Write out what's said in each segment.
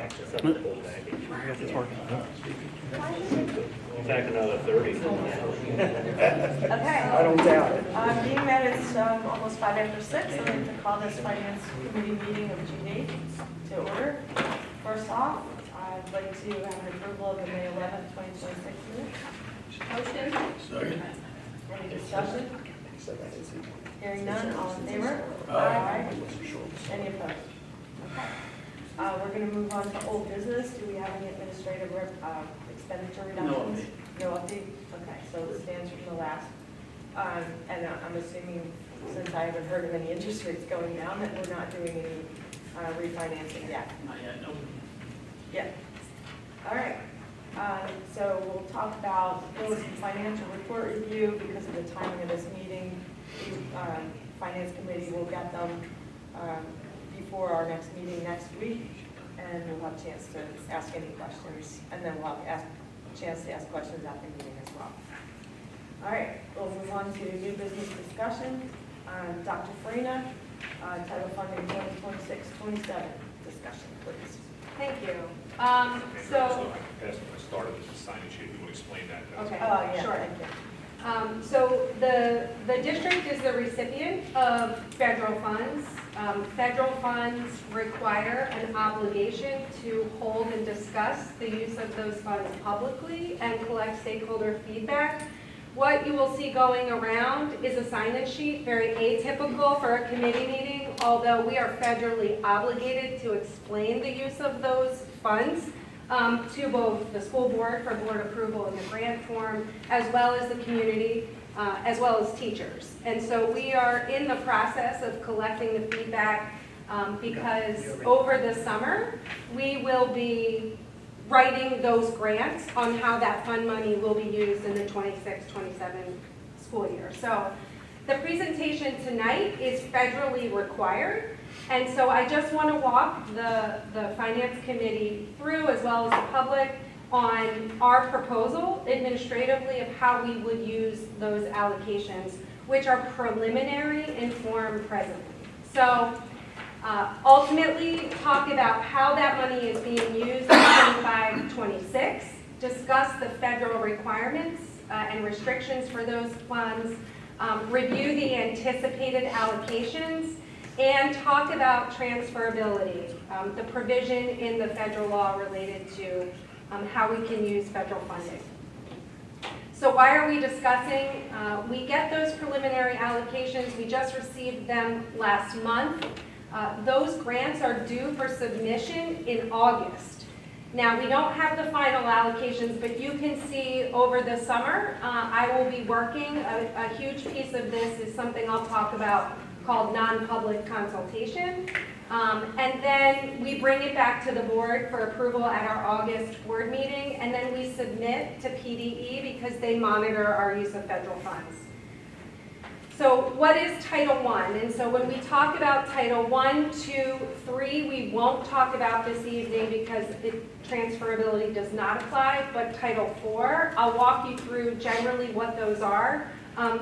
It's up to the whole package. I guess it's working. Back another 30. Okay. I don't doubt it. Being that it's almost 5 after 6, I'd like to call this Finance Committee meeting of GD to order. First off, I'd like to have an approval of the May 11th, 2026 minutes. Motion? Second. Any discussion? Hearing none, all in favor? Aye. Any opposed? Okay. We're going to move on to old business. Do we have any administrative expenditure reductions? No update? Okay, so it stands from the last. And I'm assuming, since I haven't heard of any interest rates going down, that we're not doing any refinancing yet. Not yet, no. Yeah. All right. So we'll talk about bills and financial report review because of the timing of this meeting. The Finance Committee will get them before our next meeting next week, and we'll have a chance to ask any questions, and then we'll have a chance to ask questions at the meeting as well. All right, we'll move on to new business discussion. Dr. Farina, title funding 2026-27 discussion, please. Thank you. So, I started with the signage here, you want to explain that? okay, Oh, yeah, sure. thank you. So the district is the recipient of federal funds. Federal funds require an obligation to hold and discuss the use of those funds publicly and collect stakeholder feedback. What you will see going around is a sign-in sheet, very atypical for a committee meeting, although we are federally obligated to explain the use of those funds to both the school board for board approval in the grant form, as well as the community, as well as teachers. And so we are in the process of collecting the feedback because over the summer, we will be writing those grants on how that fund money will be used in the 26-27 school year. So the presentation tonight is federally required. And so I just want to walk the Finance Committee through, as well as the public, on our proposal administratively of how we would use those allocations, which are preliminary in form presently. So ultimately, talk about how that money is being used in 25-26, discuss the federal requirements and restrictions for those funds, review the anticipated allocations, and talk about transferability, the provision in the federal law related to how we can use federal funding. So why are we discussing? We get those preliminary allocations. We just received them last month. Those grants are due for submission in August. Now, we don't have the final allocations, but you can see over the summer, I will be working. A huge piece of this is something I'll talk about called non-public consultation. And then we bring it back to the board for approval at our August board meeting, and then we submit to PDE because they monitor our use of federal funds. So what is Title I? And so when we talk about Title I, II, III, we won't talk about this evening because transferability does not apply, but Title IV, I'll walk you through generally what those are.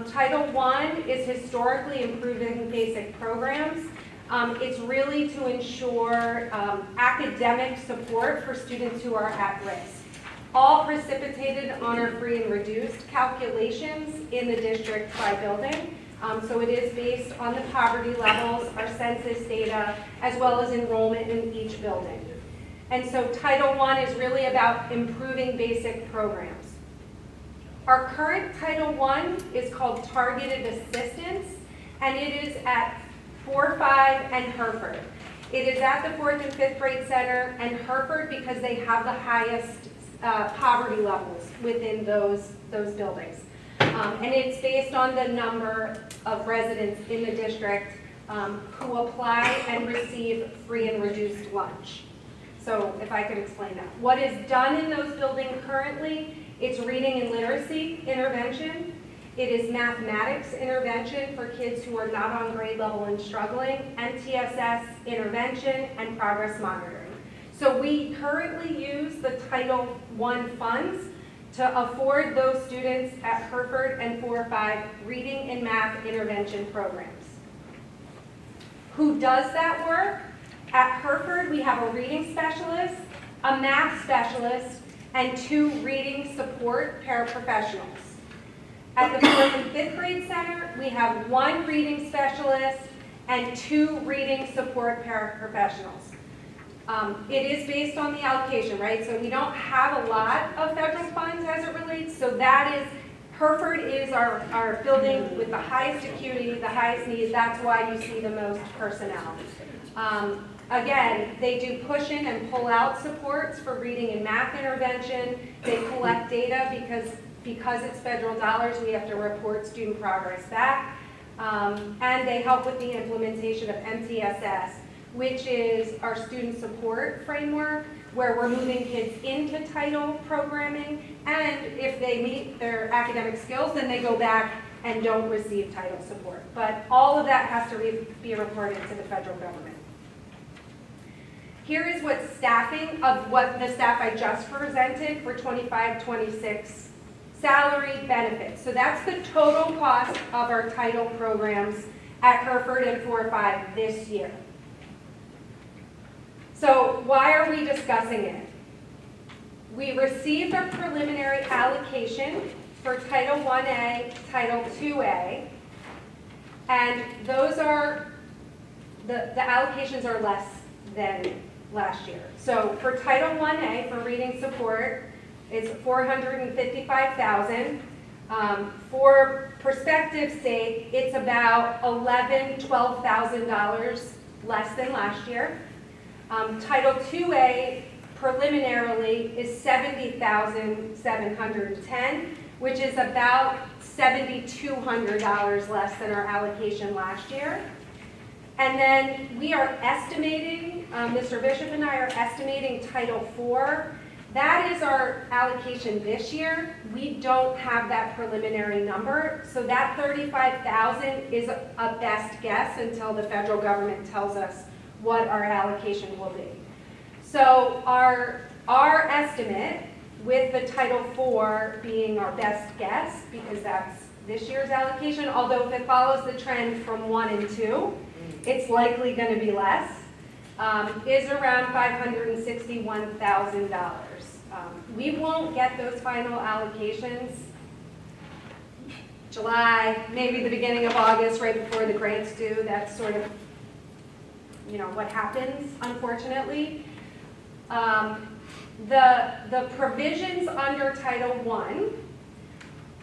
Title I is historically improving basic programs. It's really to ensure academic support for students who are at risk. All precipitated honor-free and reduced calculations in the district by building. So it is based on the poverty levels, our census data, as well as enrollment in each building. And so Title I is really about improving basic programs. Our current Title I is called Targeted Assistance, and it is at 4, 5, and Hereford. It is at the 4th and 5th grade center and Hereford because they have the highest poverty levels within those buildings. And it's based on the number of residents in the district who apply and receive free and reduced lunch. So if I could explain that. What is done in those buildings currently, it's reading and literacy intervention. It is mathematics intervention for kids who are not on grade level and struggling, MTSS intervention, and progress monitoring. So we currently use the Title I funds to afford those students at Hereford and 4-5 reading and math intervention programs. Who does that work? At Hereford, we have a reading specialist a math specialist, and 2 reading support paraprofessionals. At the 4th and 5th grade center, we have 1 reading specialist and 2 reading support paraprofessionals. It is based on the allocation, right? So we don't have a lot of federal funds as it relates, so that is, Hereford is our building with the highest acuity, the highest needs. That's why you see the most personnel. Again, they do push-in and pull-out supports for reading and math intervention. They collect data because it's federal dollars, we have to report student progress back. And they help with the implementation of MTSS, which is our student support framework, where we're moving kids into title programming, and if they meet their academic skills, then they go back and don't receive title support. But all of that has to be reported to the federal government. Here is what staffing of what the staff I just presented for 25-26 salary benefits. So that's the total cost of our title programs at Hereford and 4-5 this year. So why are we discussing it? We received a preliminary allocation for Title 1A, Title 2A, and those are, the allocations are less than last year. So for Title 1A, for reading support, it's $455,000. For perspective's sake, it's about $11,000, $12,000 less than last year. Title 2A preliminarily is $70,710, which is about $7,200 less than our allocation last year. And then we are estimating, Mr. Bishop and I are estimating Title 4. That is our allocation this year. We don't have that preliminary number, so that $35,000 is a best guess until the federal government tells us what our allocation will be. So our estimate, with the Title 4 being our best guess, because that's this year's allocation, although if it follows the trend from 1 and 2, it's likely going to be less, is around $561,000. We won't get those final allocations July, maybe the beginning of August, right before the grants due. That's sort of, you know, what happens, unfortunately. The provisions under Title I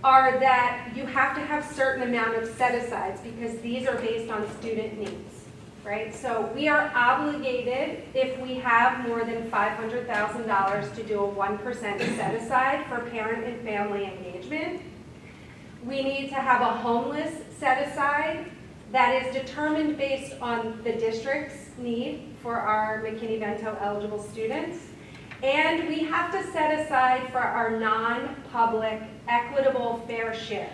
are that you have to have certain amount of set-asides because these are based on student needs, right? So we are obligated, if we have more than $500,000, to do a 1% set-aside for parent and family engagement. We need to have a homeless set-aside that is determined based on the district's need for our McKinney-Vento eligible students. And we have to set aside for our non-public equitable fair share.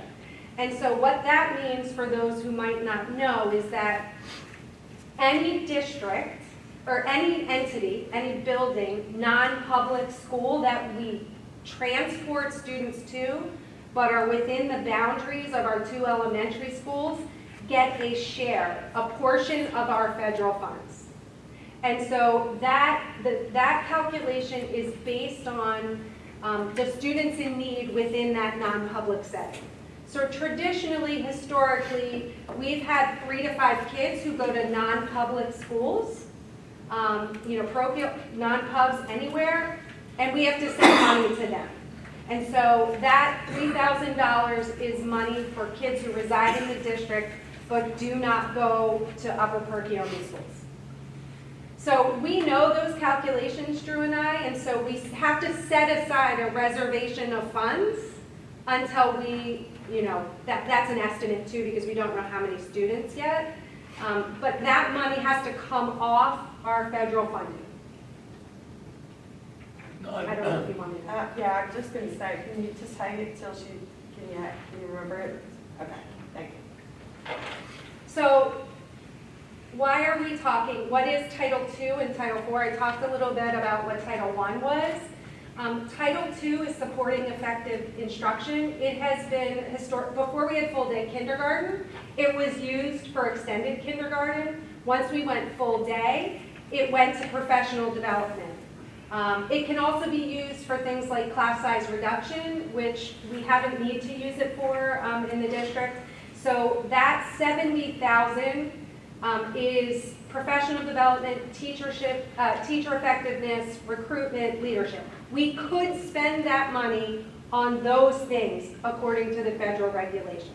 And so what that means for those who might not know is that any district or any entity, any building, non-public school that we transport students to but are within the boundaries of our 2 elementary schools get a share, a portion of our federal funds. And so that calculation is based on the students in need within that non-public setting. So traditionally, historically, we've had 3 to 5 kids who go to non-public schools, parochial, non-pubs anywhere, and we have to send money to them. And so that $3,000 is money for kids who reside in the district but do not go to Upper Perkiomen schools. So we know those calculations, Drew and I, and so we have to set aside a reservation of funds until we, that's an estimate too because we don't know how many students yet. But that money has to come off our federal funding. I don't know if you want me to. Yeah, I'm just going to say, can you just hang it till can you remember it? Okay, thank you. So why are we talking, what is Title II and Title IV? I talked a little bit about what Title I was. Title II is supporting effective instruction. It has been historic. Before we had full day kindergarten, it was used for extended kindergarten. Once we went full day, it went to professional development. It can also be used for things like class size reduction, which we haven't need to use it for in the district. So that 70,000 is professional development, teacher effectiveness, recruitment, leadership. We could spend that money on those things according to the federal regulations.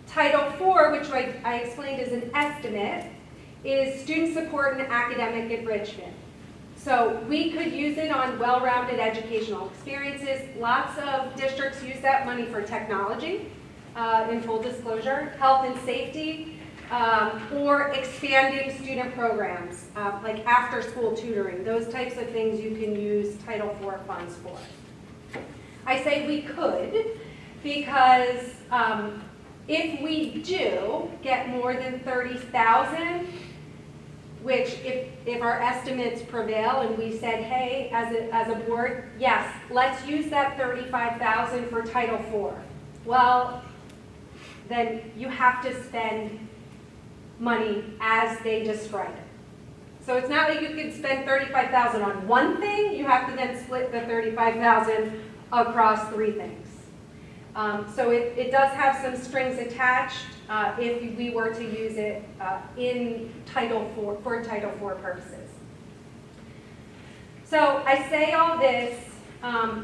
Title IV, which I explained is an estimate, is student support and academic enrichment. So we could use it on well-rounded educational experiences. Lots of districts use that money for technology, in full disclosure, health and safety, or expanding student programs, like after-school tutoring. Those types of things you can use Title IV funds for. I say we could because if we do get more than 30,000, which if our estimates prevail and we said, hey, as a board, yes, let's use that 35,000 for Title IV. Well, then you have to spend money as they describe it. So it's not like you could spend 35,000 on one thing, you have to then split the 35,000 across three things. So it does have some strings attached if we were to use it in Title IV, for Title IV purposes. So I say all this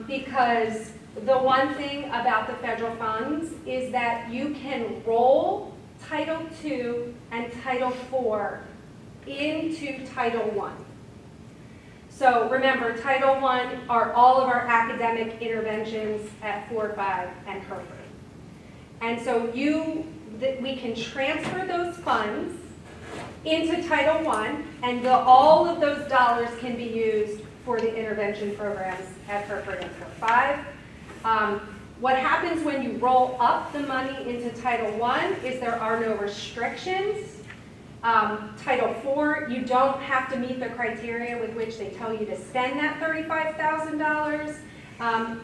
because the one thing about the federal funds is that you can roll Title II and Title IV into Title I. So remember, Title I are all of our academic interventions at 4, 5, and Hereford. And so we can transfer those funds into Title I, and all of those dollars can be used for the intervention programs at Hereford and 4, 5. What happens when you roll up the money into Title I is there are no restrictions. Title IV, you don't have to meet the criteria with which they tell you to spend that $35,000,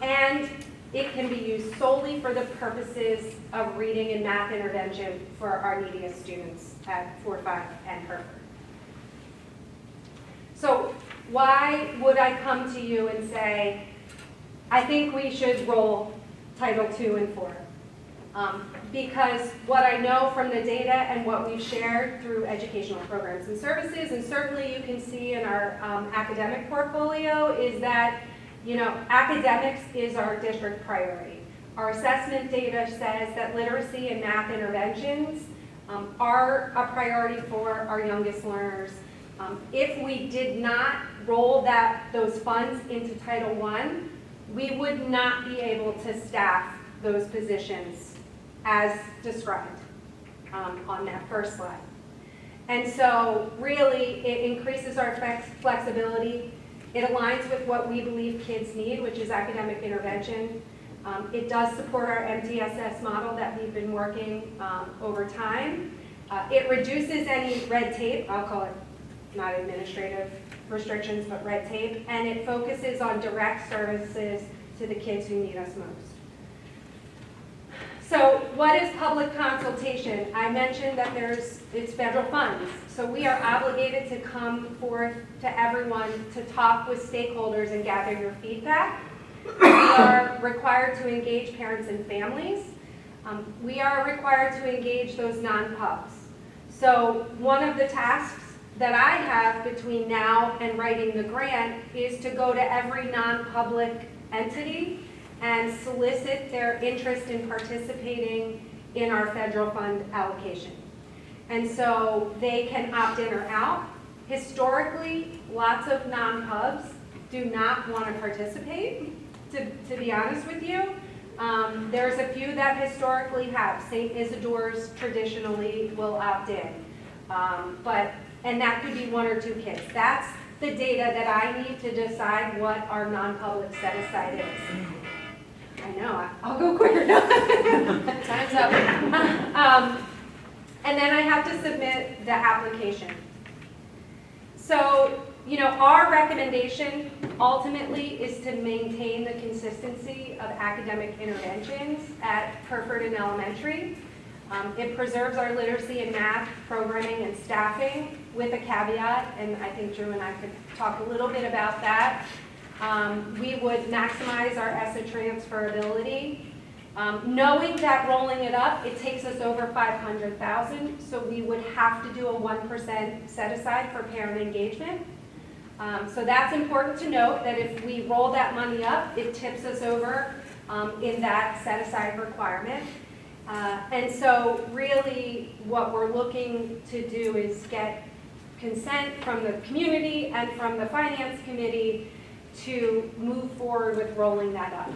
and it can be used solely for the purposes of reading and math intervention for our neediest students at 4, 5, and Hereford. So why would I come to you and say, I think we should roll Title II and IV? Because what I know from the data and what we've shared through educational programs and services, and certainly you can see in our academic portfolio, is that academics is our district priority. Our assessment data says that literacy and math interventions are a priority for our youngest learners. If we did not roll those funds into Title I, we would not be able to staff those positions as described on that first slide. And so really it increases our flexibility. It aligns with what we believe kids need, which is academic intervention. It does support our MTSS model that we've been working over time. It reduces any red tape, I'll call it not administrative restrictions, but red tape, and it focuses on direct services to the kids who need us most. So what is public consultation? I mentioned that it's federal funds. So we are obligated to come forth to everyone to talk with stakeholders and gather your feedback. We are required to engage parents and families. We are required to engage those non-pubs. So one of the tasks that I have between now and writing the grant is to go to every non-public entity and solicit their interest in participating in our federal fund allocation. And so they can opt in or out. Historically, lots of non-pubs do not want to participate, to be honest with you. There's a few that historically have. St. Isidore's traditionally will opt in. And that could be 1 or 2 kids. That's the data that I need to decide what our non-public set-aside is. I know, I'll go quicker now. Time's up. And then I have to submit the application. So, our recommendation ultimately is to maintain the consistency of academic interventions at Hereford and Elementary. It preserves our literacy and math programming and staffing with a caveat, and I think Drew and I could talk a little bit about that. We would maximize our ESSA transferability. Knowing that rolling it up, it takes us over 500,000, so we would have to do a 1% set aside for parent engagement. So that's important to note, that if we roll that money up, it tips us over in that set aside requirement. And so really what we're looking to do is get consent from the community and from the finance committee to move forward with rolling that up.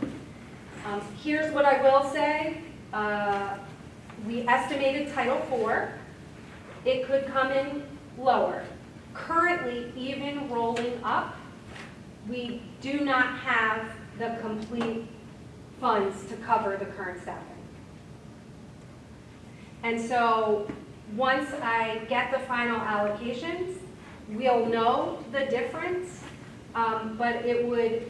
Here's what I will say. We estimated Title IV. It could come in lower. Currently, even rolling up, we do not have the complete funds to cover the current staffing. And so once I get the final allocations, we'll know the difference, but it would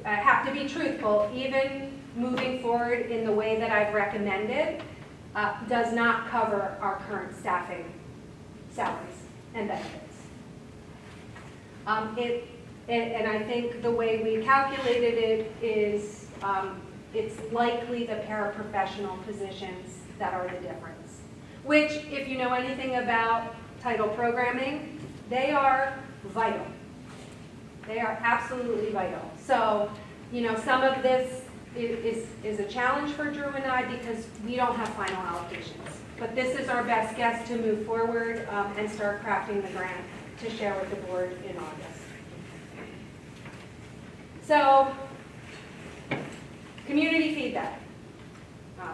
have to be truthful. Even moving forward in the way that I've recommended does not cover our current staffing salaries and benefits. And I think the way we calculated it is it's likely the paraprofessional positions that are the difference. Which, if you know anything about title programming, they are vital. They are absolutely vital. So, you know, some of this is a challenge for Drew and I because we don't have final allocations. But this is our best guess to move forward and start crafting the grant to share with the board in August. So, community feedback.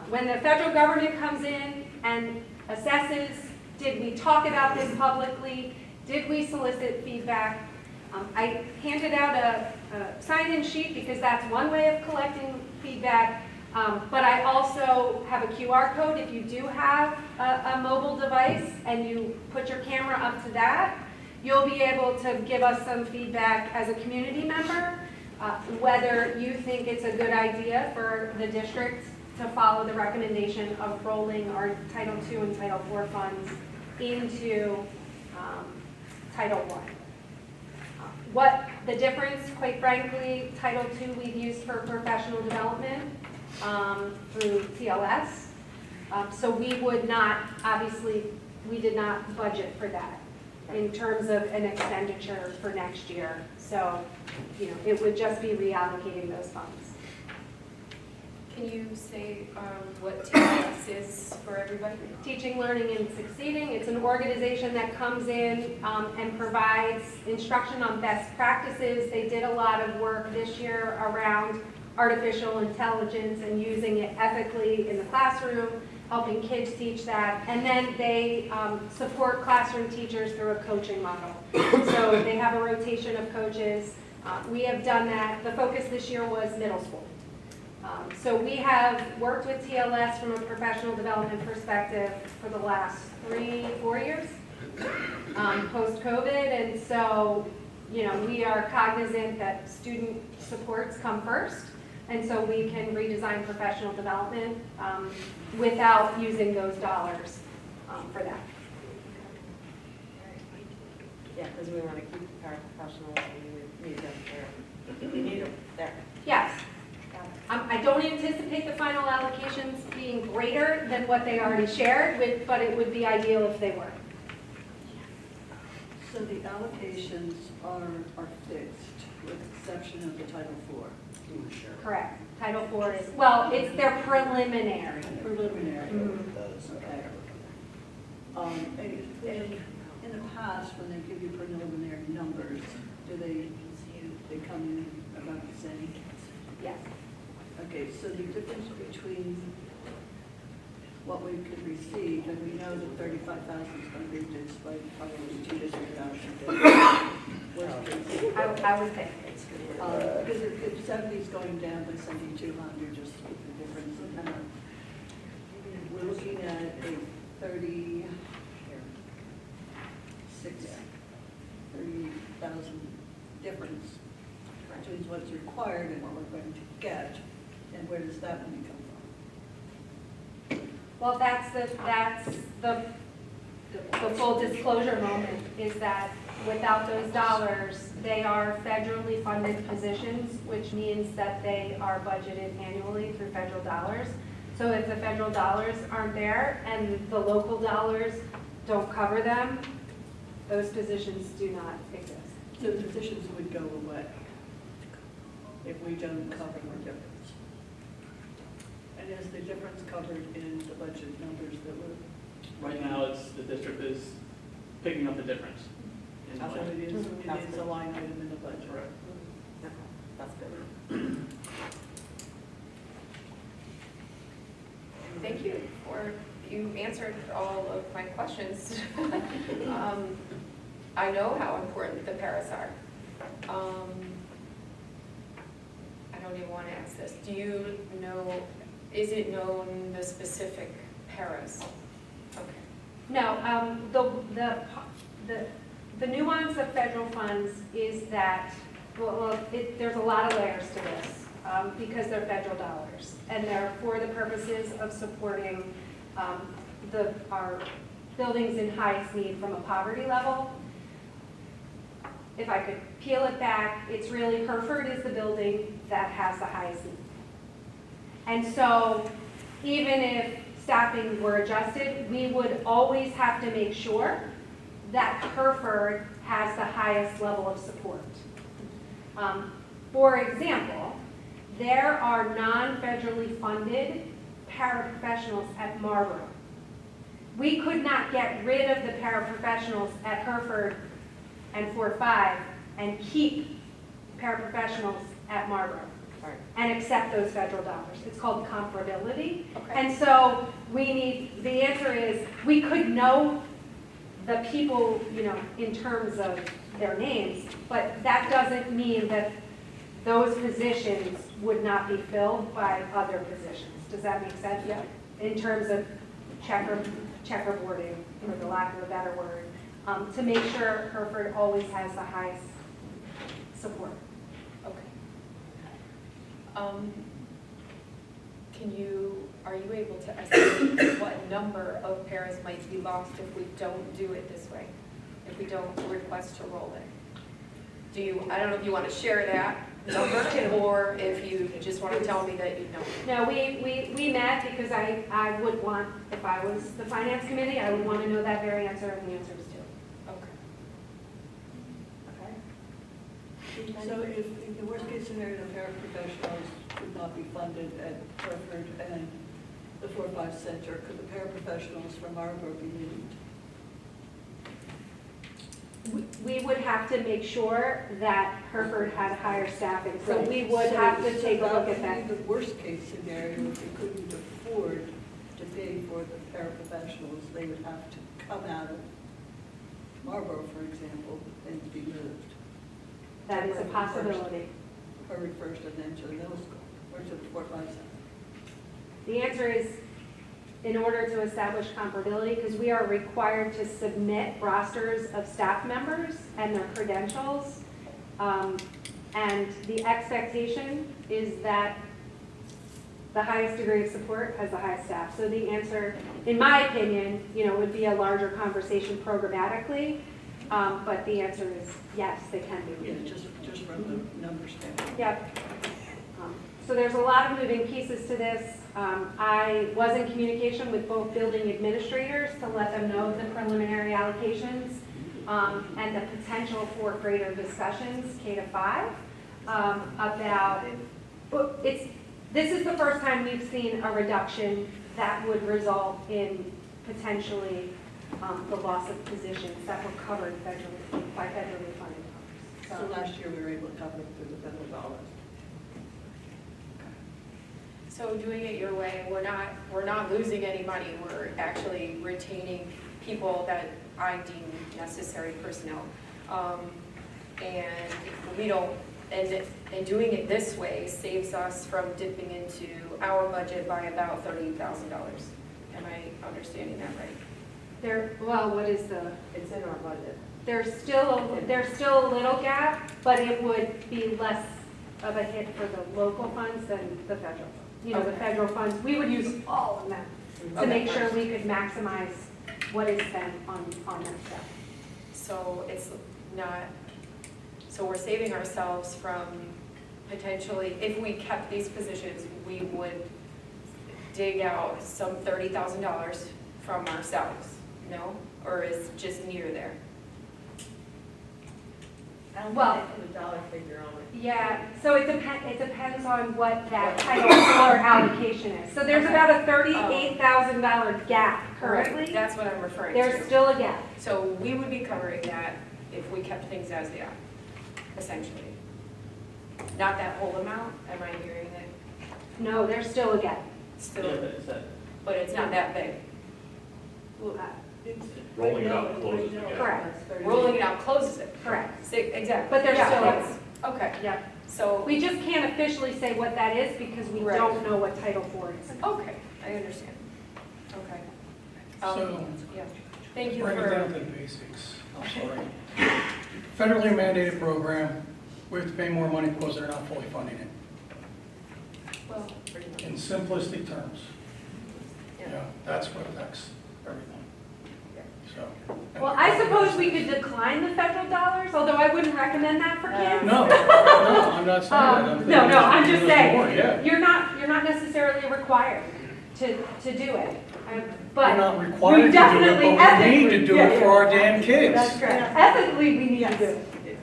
When the federal government comes in and assesses, did we talk about this publicly? Did we solicit feedback? I handed out a sign-in sheet because that's one way of collecting feedback, but I also have a QR code. If you do have a mobile device and you put your camera up to that, you'll be able to give us some feedback as a community member, whether you think it's a good idea for the district to follow the recommendation of rolling our Title II and Title IV funds into Title I. What the difference, quite frankly, Title II we've used for professional development through TLS. So we would not, obviously, we did not budget for that in terms of an expenditure for next year. So, you know, it would just be reallocating those funds. Can you say what TLS is for everybody? Teaching, Learning, and Succeeding. It's an organization that comes in and provides instruction on best practices. They did a lot of work this year around artificial intelligence and using it ethically in the classroom, helping kids teach that. And then they support classroom teachers through a coaching model. So they have a rotation of coaches. We have done that. The focus this year was middle school. So we have worked with TLS from a professional development perspective for the last 3-4 years, post-COVID, and so, you know, we are cognizant that student supports come first, and so we can redesign professional development without using those dollars for that. Yeah, because we want to keep the paraprofessionals, we need them there. We need them there. Yes. I don't anticipate the final allocations being greater than what they already shared, but it would be ideal if they were. So the allocations are fixed, with exception of the Title IV? Correct. Title IV is, well, they're preliminary. Preliminary. Mhm. Okay. In the past, when they give you preliminary numbers, do they come in about the same? Yes. Okay, so the difference between what we could receive, and we know that 35,000 is going to be reduced by probably 2 to 3,000. Worst case. I would think. Because if 70 is going down by 7,200, just the difference. We're looking at a 30,000 difference between what's required and what we're going to get. And where does that money come from? Well, that's the full disclosure moment, is that without those dollars, they are federally funded positions, which means that they are budgeted annually through federal dollars. So if the federal dollars aren't there and the local dollars don't cover them, those positions do not exist. So the positions would go away if we don't cover the difference. And is the difference covered in the budget numbers that were? Right now, the district is picking up the difference. in So budget. it is a line item in the budget. Correct. That's good. Thank you you answered all of my questions. I know how important the paras are. I don't even want to ask this. Do you know, is it known the specific paras? Okay. No, the nuance of federal funds is that, there's a lot of layers to this, because they're federal dollars, and they're for the purposes of supporting our buildings in highest need from a poverty level. If I could peel it back, it's really, Hereford is the building that has the highest need. And so even if staffing were adjusted, we would always have to make sure that Hereford has the highest level of support. For example, there are non-federally funded paraprofessionals at Marlboro. We could not get rid of the paraprofessionals at Hereford and 4-5 and keep paraprofessionals at Marlboro and accept those federal dollars. It's called comparability. Okay. And so the answer is, we could know the people, in terms of their names, but that doesn't mean that those positions would not be filled by other positions. Does that make sense? Yeah. In terms of checkerboarding, for the lack of a better word, to make sure Hereford always has the highest support. Okay. Are you able to estimate what number of paras might be lost if we don't do it this way? If we don't request to roll it? I don't know if you want to share that number, or if you just want to tell me that you know. No, we met because I would want, if I was the finance committee, I would want to know that very answer, and the answer is 2. Okay. So if in the worst case scenario, the paraprofessionals could not be funded at Hereford and the 4-5 center, could the paraprofessionals from Marlboro be moved? We would have to make sure that Hereford had higher staffing, so we would have to take a look at that. would be the worst case scenario, if they couldn't afford to pay for the paraprofessionals, they would have to come out of Marlboro, for example, and be moved. That is a possibility. Hereford first and then to the middle school, or to the 4-5 center. The answer is, in order to establish comparability, because we are required to submit rosters of staff members and their credentials, and the expectation is that the highest degree of support has the highest staff. So the answer, in my opinion, would be a larger conversation programmatically, but the answer is yes, they can be. Yeah, just from the numbers standpoint. Yep. So there's a lot of moving pieces to this. I was in communication with both building administrators to let them know of the preliminary allocations and the potential for greater discussions, K-5, about, this is the first time we've seen a reduction that would result in potentially the loss of positions that were covered by federally funded So funds. last year, we were able to cover it through the federal dollars. So doing it your way, we're not losing any money. We're actually retaining people that I deem necessary personnel. And we don't, and doing it this way saves us from dipping into our budget by about $30,000. Am I understanding that right? What is the? It's in our budget. There's still a little gap, but it would be less of a hit for the local funds than the federal. The Okay. federal funds, we would use all of them. to make sure we could maximize what is spent on that stuff. So it's not, so we're saving ourselves from potentially, if we kept these positions, we would dig out some $30,000 from ourselves, no? Or is just near there? I don't Well- think they put a dollar figure on it. Yeah, so it depends on what that Title IV allocation is. So there's Okay. about a $38,000 gap currently. That's what I'm referring There's to. still a gap. So we would be covering that if we kept things as they are, essentially. Not that whole amount, am I hearing it? No, there's still a gap. Still, It's that. but it's not that big. Rolling it up closes the gap. Correct, Rolling it out closes it. correct. Exactly. But there's Yeah, still- that's- Okay, Yep. so, We just can't officially say what that is because we Right. don't know what Title IV is. okay, I understand. Okay. So, Yeah, thank you bring it down for, to the basics. I'm sorry. Federally mandated program, we have to pay more money because they're not fully funding it. well, In simplistic terms, yeah. that's what affects everything. So. Well, I suppose we could decline the federal dollars, although I wouldn't recommend that for kids. No, I'm not saying that. I'm thinking No, no, I'm we should just do this more, saying, Yeah. you're not necessarily required to do it. We're But not we required to do it, definitely but we need to ethically- do it for our damn kids. that's correct. Ethically, we need to do it.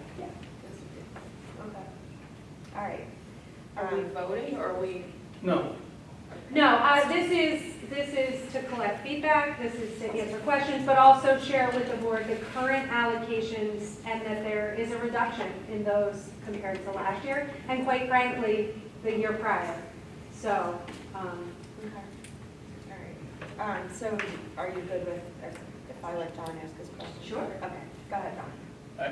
Okay. All right. Are we voting or are we? No, No, this is to collect feedback, this is to answer questions, but also share with the board the current allocations and that there is a reduction in those compared to last year, and quite frankly, the year prior. So, Okay. All right. So are you good with, if I let Don ask his question? Sure. Okay, go ahead, Don.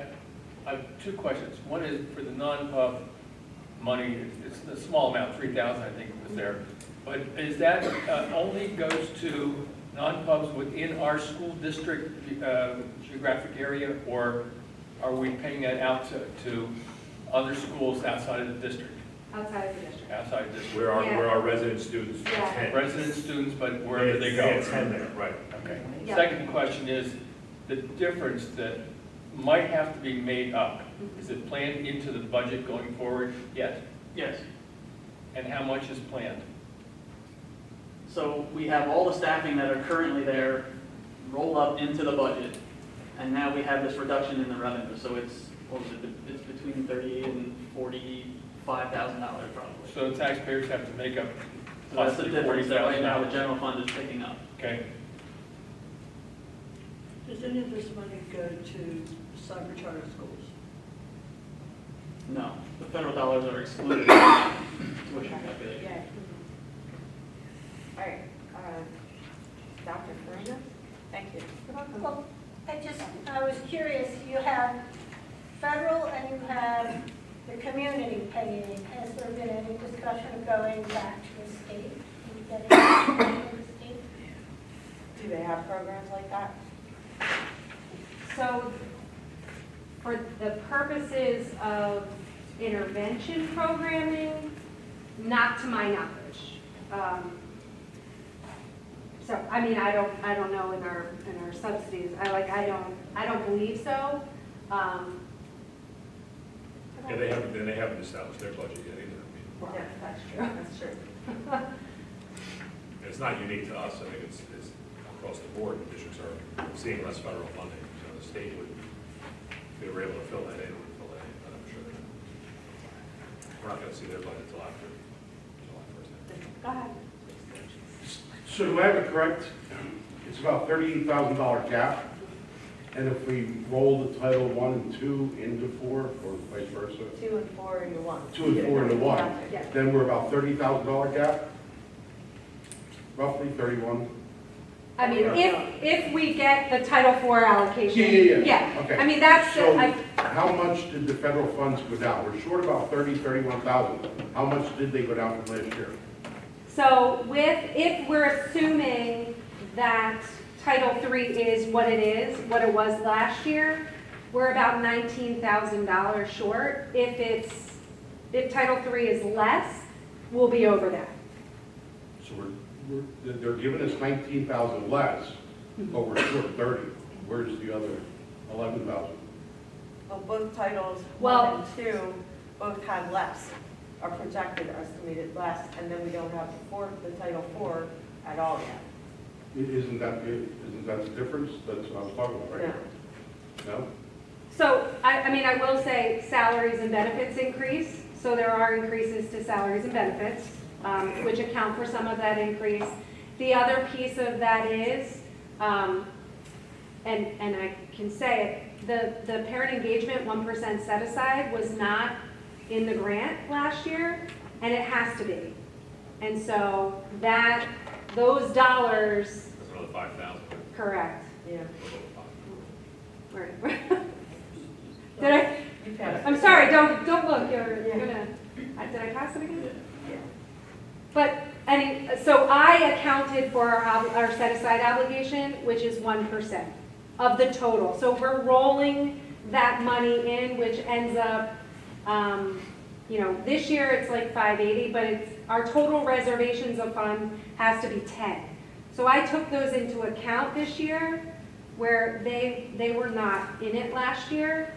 I have two questions. One is for the non-pub money, it's a small amount, 3,000 I think it was there. But is that only goes to non-pubs within our school district geographic area? Or are we paying that out to other schools outside of the district? outside of the district. Outside of the district? Where our resident students Yeah. attend. Resident students, but wherever they go? attend there, right. Okay. Yeah. Second question is the difference that might have to be made up. Is it planned into the budget going forward yet? Yes. And how much is planned? So we have all the staffing that are currently there roll up into the budget, and now we have this reduction in the revenue. So it's, what was it, it's between $38,000 and $45,000 probably. So the taxpayers have to make up So that's the possibly difference that right now the $40,000. general fund is picking up. Okay. Does any of this money go to cyber charter schools? No, the federal dollars are excluded from the tuition calculation. Yeah. All right. Dr. Farina? Thank you. Well, I was curious, you have federal and you have the community paying. Has there been any discussion of going back to the state and getting money from the state? Do they have programs like that? So, for the purposes of intervention programming, not to my knowledge. So, I mean, I don't know in our subsidies, I don't believe so. Yeah, they haven't established their budget yet either. I mean, Yeah, That's true. that's true. it's not unique to us. I think it's across the board. Districts are seeing less federal funding. So the state would, if they were able to fill that in, would fill that in, but I'm sure we're not going to see their budget until after July 1st. Go ahead. So do I have it correct? It's about $38,000 gap, and if we roll the Title I and II into 4, or vice versa, 2 and 4 into 1. 2 and 4 into 1, Yeah. then we're about $30,000 gap? Roughly 31? I mean, if we get the Title IV allocation. Yeah. Okay. I mean, that's, So I, how much did the federal funds go down? We're short about 31,000. How much did they go down from last year? so if we're assuming that Title III is what it was last year, we're about $19,000 short. If Title III is less, we'll be over that. So they're giving us 19,000 less, but we're short 30. Where's the other 11,000? Well, both titles, Well- 1 and 2, both have less, are projected estimated less, and then we don't have the Title 4 at all yet. Isn't that the difference? That's what I was talking about, right? No? So, I mean, I will say salaries and benefits increase, so there are increases to salaries and benefits, which account for some of that increase. The other piece of that is, and I can say it, the parent engagement 1% set aside was not in the grant last year, and it has to be. And so those dollars, That's another 5,000. correct. Yeah. Right. Did I? You passed. I'm sorry, don't look, you're Yeah. gonna, did I pass it again? Yeah. But, so I accounted for our set aside obligation, which is 1% of the total. So we're rolling that money in, which ends up, this year it's like 580, but our total reservations of fund has to be 10. So I took those into account this year, where they were not in it last year.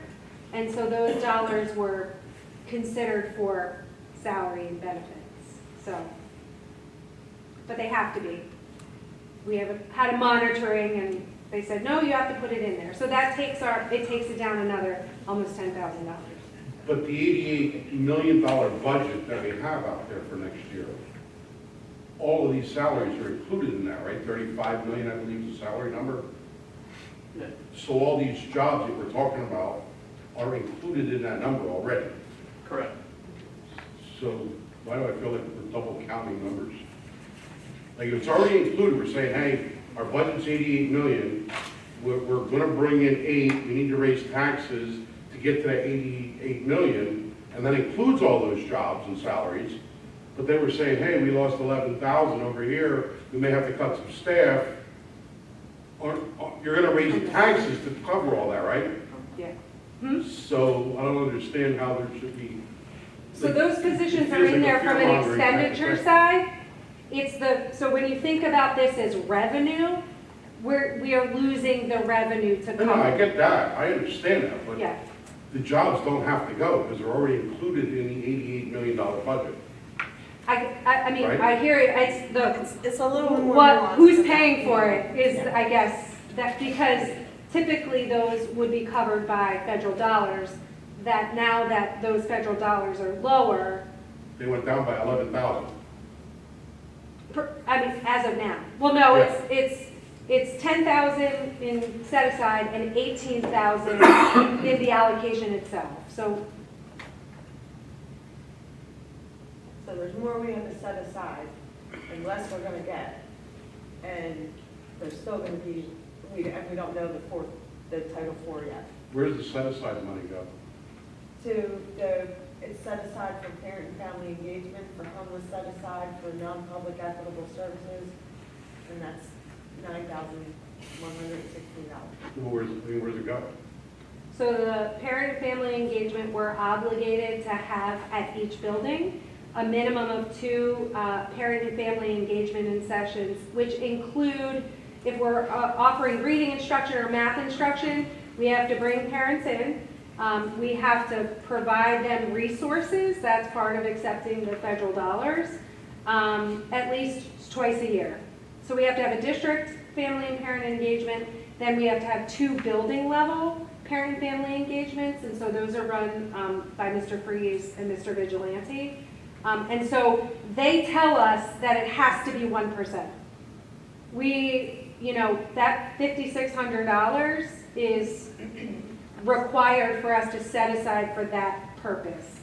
And so those dollars were considered for salary and benefits, so. But they have to be. We had a monitoring and they said, no, you have to put it in there. So that takes it down another almost $10,000. But the $88 million budget that we have out there for next year, all of these salaries are included in that, right? 35 million, I believe, is the salary number. Yeah. So all these jobs that we're talking about are included in that number already. Correct. So why do I feel like we're double counting numbers? Like, if it's already included, we're saying, hey, our budget's 88 million, we're gonna bring in 8, we need to raise taxes to get to that 88 million, and that includes all those jobs and salaries. But then we're saying, hey, we lost 11,000 over here, we may have to cut some staff. You're gonna raise the taxes to cover all that, right? Yeah. So I don't understand how there should be. So those positions It are feels in like a there from an fear-mongering type of expenditure thing. side. So when you think about this as revenue, we are losing the revenue to No, I cover. get that, I understand that, but Yeah, the jobs don't have to go because they're already included in the $88 million budget. I mean, Right. I hear it, It's a little more what, nuanced who's than that. paying for it is, Yeah. I guess, that because typically those would be covered by federal dollars, that now that those federal dollars are lower, They went down by 11,000. I mean, as of now. Well, no, Yeah. it's 10,000 in set aside and 18,000 in the allocation itself. So, So there's more we have to set aside, and less we're gonna get. And there's still gonna be, we don't know the Title IV yet. Where does the set aside money go? It's set aside for parent and family engagement, for homeless set aside, for non-public equitable services, and that's $9,116. Where's it go? so the parent and family engagement, we're obligated to have at each building a minimum of 2 parent and family engagement in sessions, which include, if we're offering reading instruction or math instruction, we have to bring parents in. We have to provide them resources, that's part of accepting the federal dollars, at least twice a year. So we have to have a district family and parent engagement, then we have to have 2 building level parent and family engagements, and so those are run by Mr. Freeze and Mr. Vigilante. And so they tell us that it has to be 1%. That $5,600 is required for us to set aside for that purpose.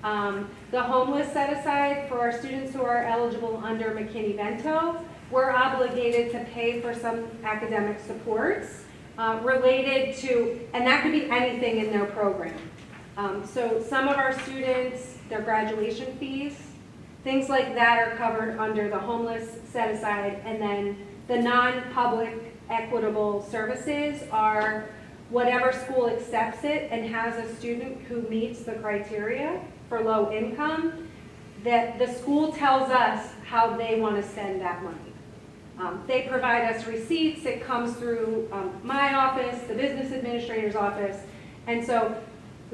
The homeless set aside for our students who are eligible under McKinney-Vento, we're obligated to pay for some academic supports related to, and that could be anything in their program. So some of our students, their graduation fees, things like that are covered under the homeless set aside, and then the non-public equitable services are whatever school accepts it and has a student who meets the criteria for low income, that the school tells us how they want to spend that money. They provide us receipts, it comes through my office, the business administrator's office, and so,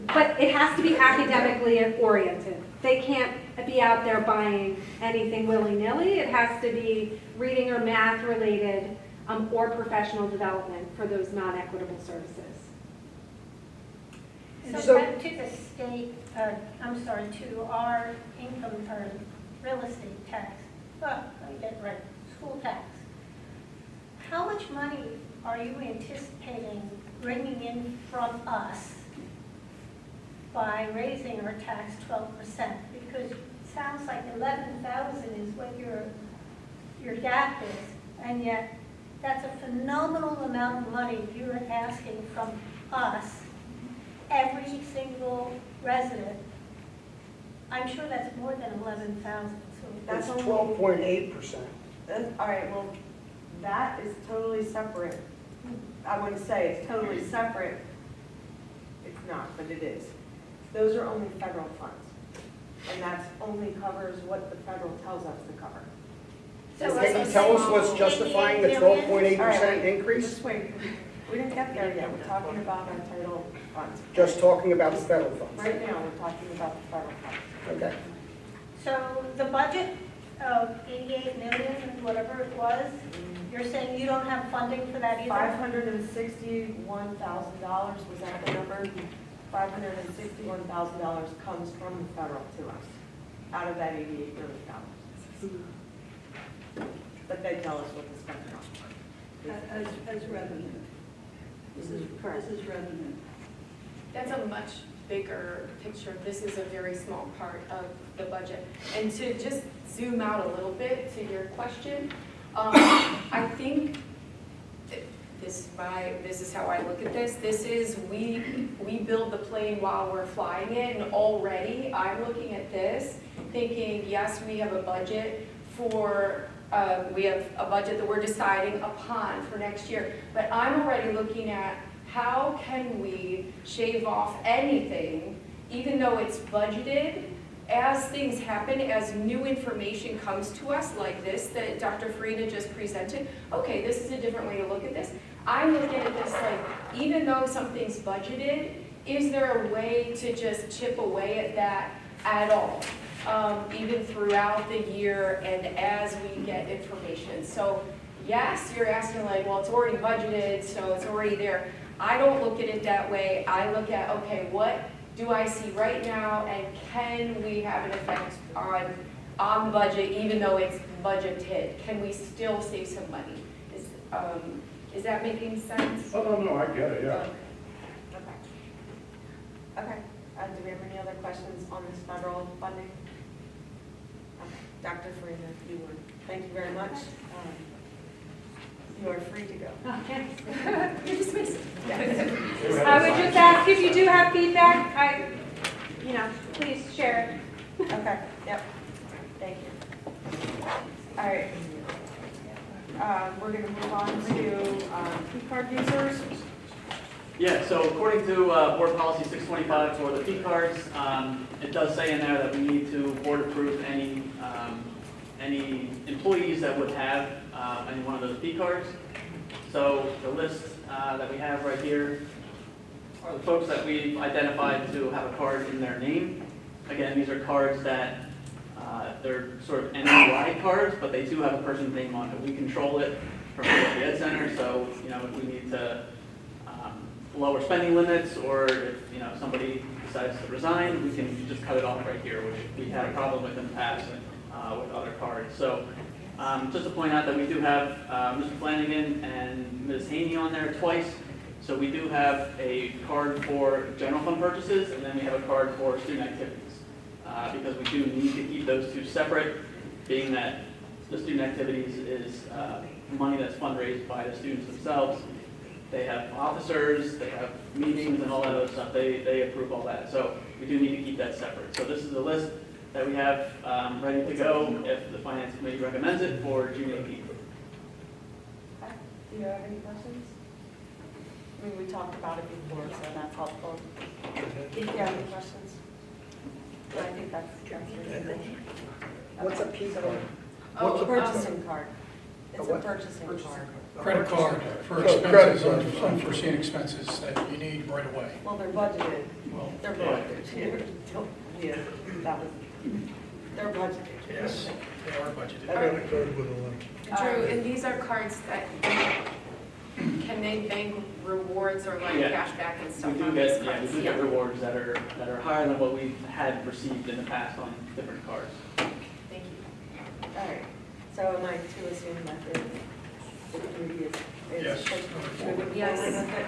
but it has to be academically oriented. They can't be out there buying anything willy-nilly. It has to be reading or math related or professional development for those non-equitable services. So back to the state, to our income or real estate tax, let me get it right, school tax. How much money are you anticipating bringing in from us by raising our tax 12%? Because it sounds like 11,000 is what your gap is, and yet that's a phenomenal amount of money you're asking from us, every single resident. I'm sure that's more than 11,000, so. That's It's only- 12.8%. All right, well, that is totally separate. I wouldn't say it's totally separate. It's not, but it is. Those are only federal funds. And that only covers what the federal tells us to cover. So Can you tell us what's justifying the 12.8% increase? Just wait, we didn't get there yet. We're talking about our title funds. Just talking about the federal funds. Right now, we're talking about the federal funds. Okay. So the budget of 88 million, whatever it was, you're saying you don't have funding for that either? $561,000, was that the number? $561,000 comes from the federal to us, out of that $88 million. But they tell us what to spend it on. As revenue. This is revenue. That's a much bigger picture. This is a very small part of the budget. And to just zoom out a little bit to your question, I think this is how I look at this. This is, we build the plane while we're flying it, and already I'm looking at this thinking, yes, we have a budget for, we have a budget that we're deciding upon for next year, but I'm already looking at how can we shave off anything, even though it's budgeted, as things happen, as new information comes to us like this that Dr. Farina just presented. Okay, this is a different way to look at this. I'm looking at this like, even though something's budgeted, is there a way to just chip away at that at all? Even throughout the year and as we get information. So yes, you're asking like, well, it's already budgeted, so it's already there. I don't look at it that way. I look at, okay, what do I see right now, and can we have an effect on the budget, even though it's budgeted? Can we still save some money? Is that making sense? Oh, no, I get it, yeah. Okay. Do we have any other questions on this federal funding? Okay. Dr. Farina, you would. Thank you very much. You are free to go. You're dismissed. Yes. I would just ask if you do have feedback, please share it. Okay, yep. Thank you. All right. We're going to move on to P-card users. Yeah, so according to Board Policy 625 for the P cards, it does say in there that we need to board approve any employees that would have any one of those P cards. So the list that we have right here are the folks that we've identified to have a card in their name. Again, these are cards that they're sort of NEY cards, but they do have a person's name on it. We control it from the Ed Center, so if we need to lower spending limits, or if somebody decides to resign, we can just cut it off right here, which we had a problem with in the past with other cards. So just to point out that we do have Mr. Flanagan and Ms. Haney on there twice. So we do have a card for general fund purchases, and then we have a card for student activities. Because we do need to keep those two separate, being that the student activities is money that's fundraised by the students themselves. They have officers, they have meetings and all that other stuff. They approve all that. So we do need to keep that separate. So this is the list that we have ready to go if the Finance Committee recommends it for June 18th. Okay. Do you have any questions? I mean, we talked about it before, so that's helpful. If you have any questions. I think that's. What's a P card? Oh, What's a Purchasing card. It's a what? purchasing card. Credit card for Oh, credit expenses, card. unforeseen expenses that you need right away. Well, they're budgeted. Well, They're budgeted. Yeah, that was, they're budgeted. yes, they are budgeted. I got a card with a link. Drew, and these are cards that, can they bank rewards or like Yeah. cash back and We stuff do on these get, yeah, we cards? do get rewards that are higher than what we've had received in the past on different cards. Thank you. All right, so am I to assume that the committee is Yes. supposed to move forward Yes. with it?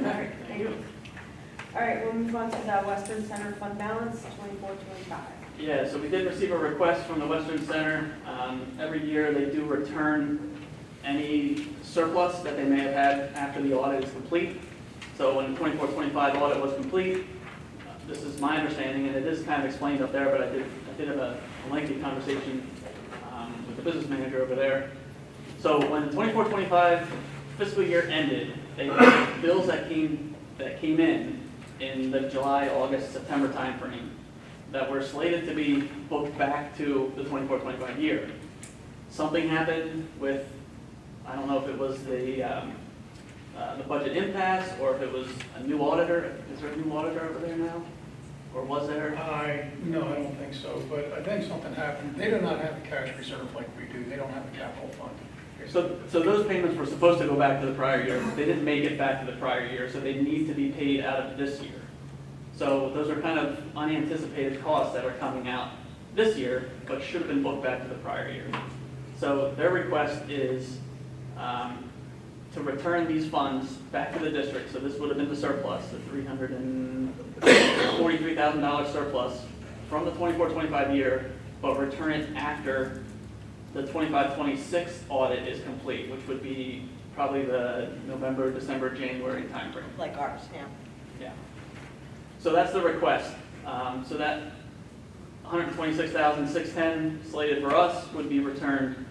All right, thank you. All right, we'll move on to the Western Center fund balance, 24-25. Yeah, so we did receive a request from the Western Center. Every year, they do return any surplus that they may have had after the audit is complete. So when the 24-25 audit was complete, this is my understanding, and it is kind of explained up there, but I did have a lengthy conversation with the business manager over there. So when the 24-25 fiscal year ended, they had bills that came in the July, August, September timeframe that were slated to be booked back to the 24-25 year. Something happened with, I don't know if it was the budget impasse or if it was a new auditor. Is there a new auditor over there now? Or was there? No, I don't think so, but I think something happened. They do not have a cash reserve like we do. They don't have a capital fund. So those payments were supposed to go back to the prior year. They didn't make it back to the prior year, so they need to be paid out of this year. So those are kind of unanticipated costs that are coming out this year, but should have been booked back to the prior year. So their request is to return these funds back to the district. So this would have been the surplus, the $343,000 surplus from the 24-25 year, but return it after the 25-26 audit is complete, which would be probably the November, December, January timeframe. Like ours, yeah. Yeah. So that's the request. So that $126,610 slated for us would be returned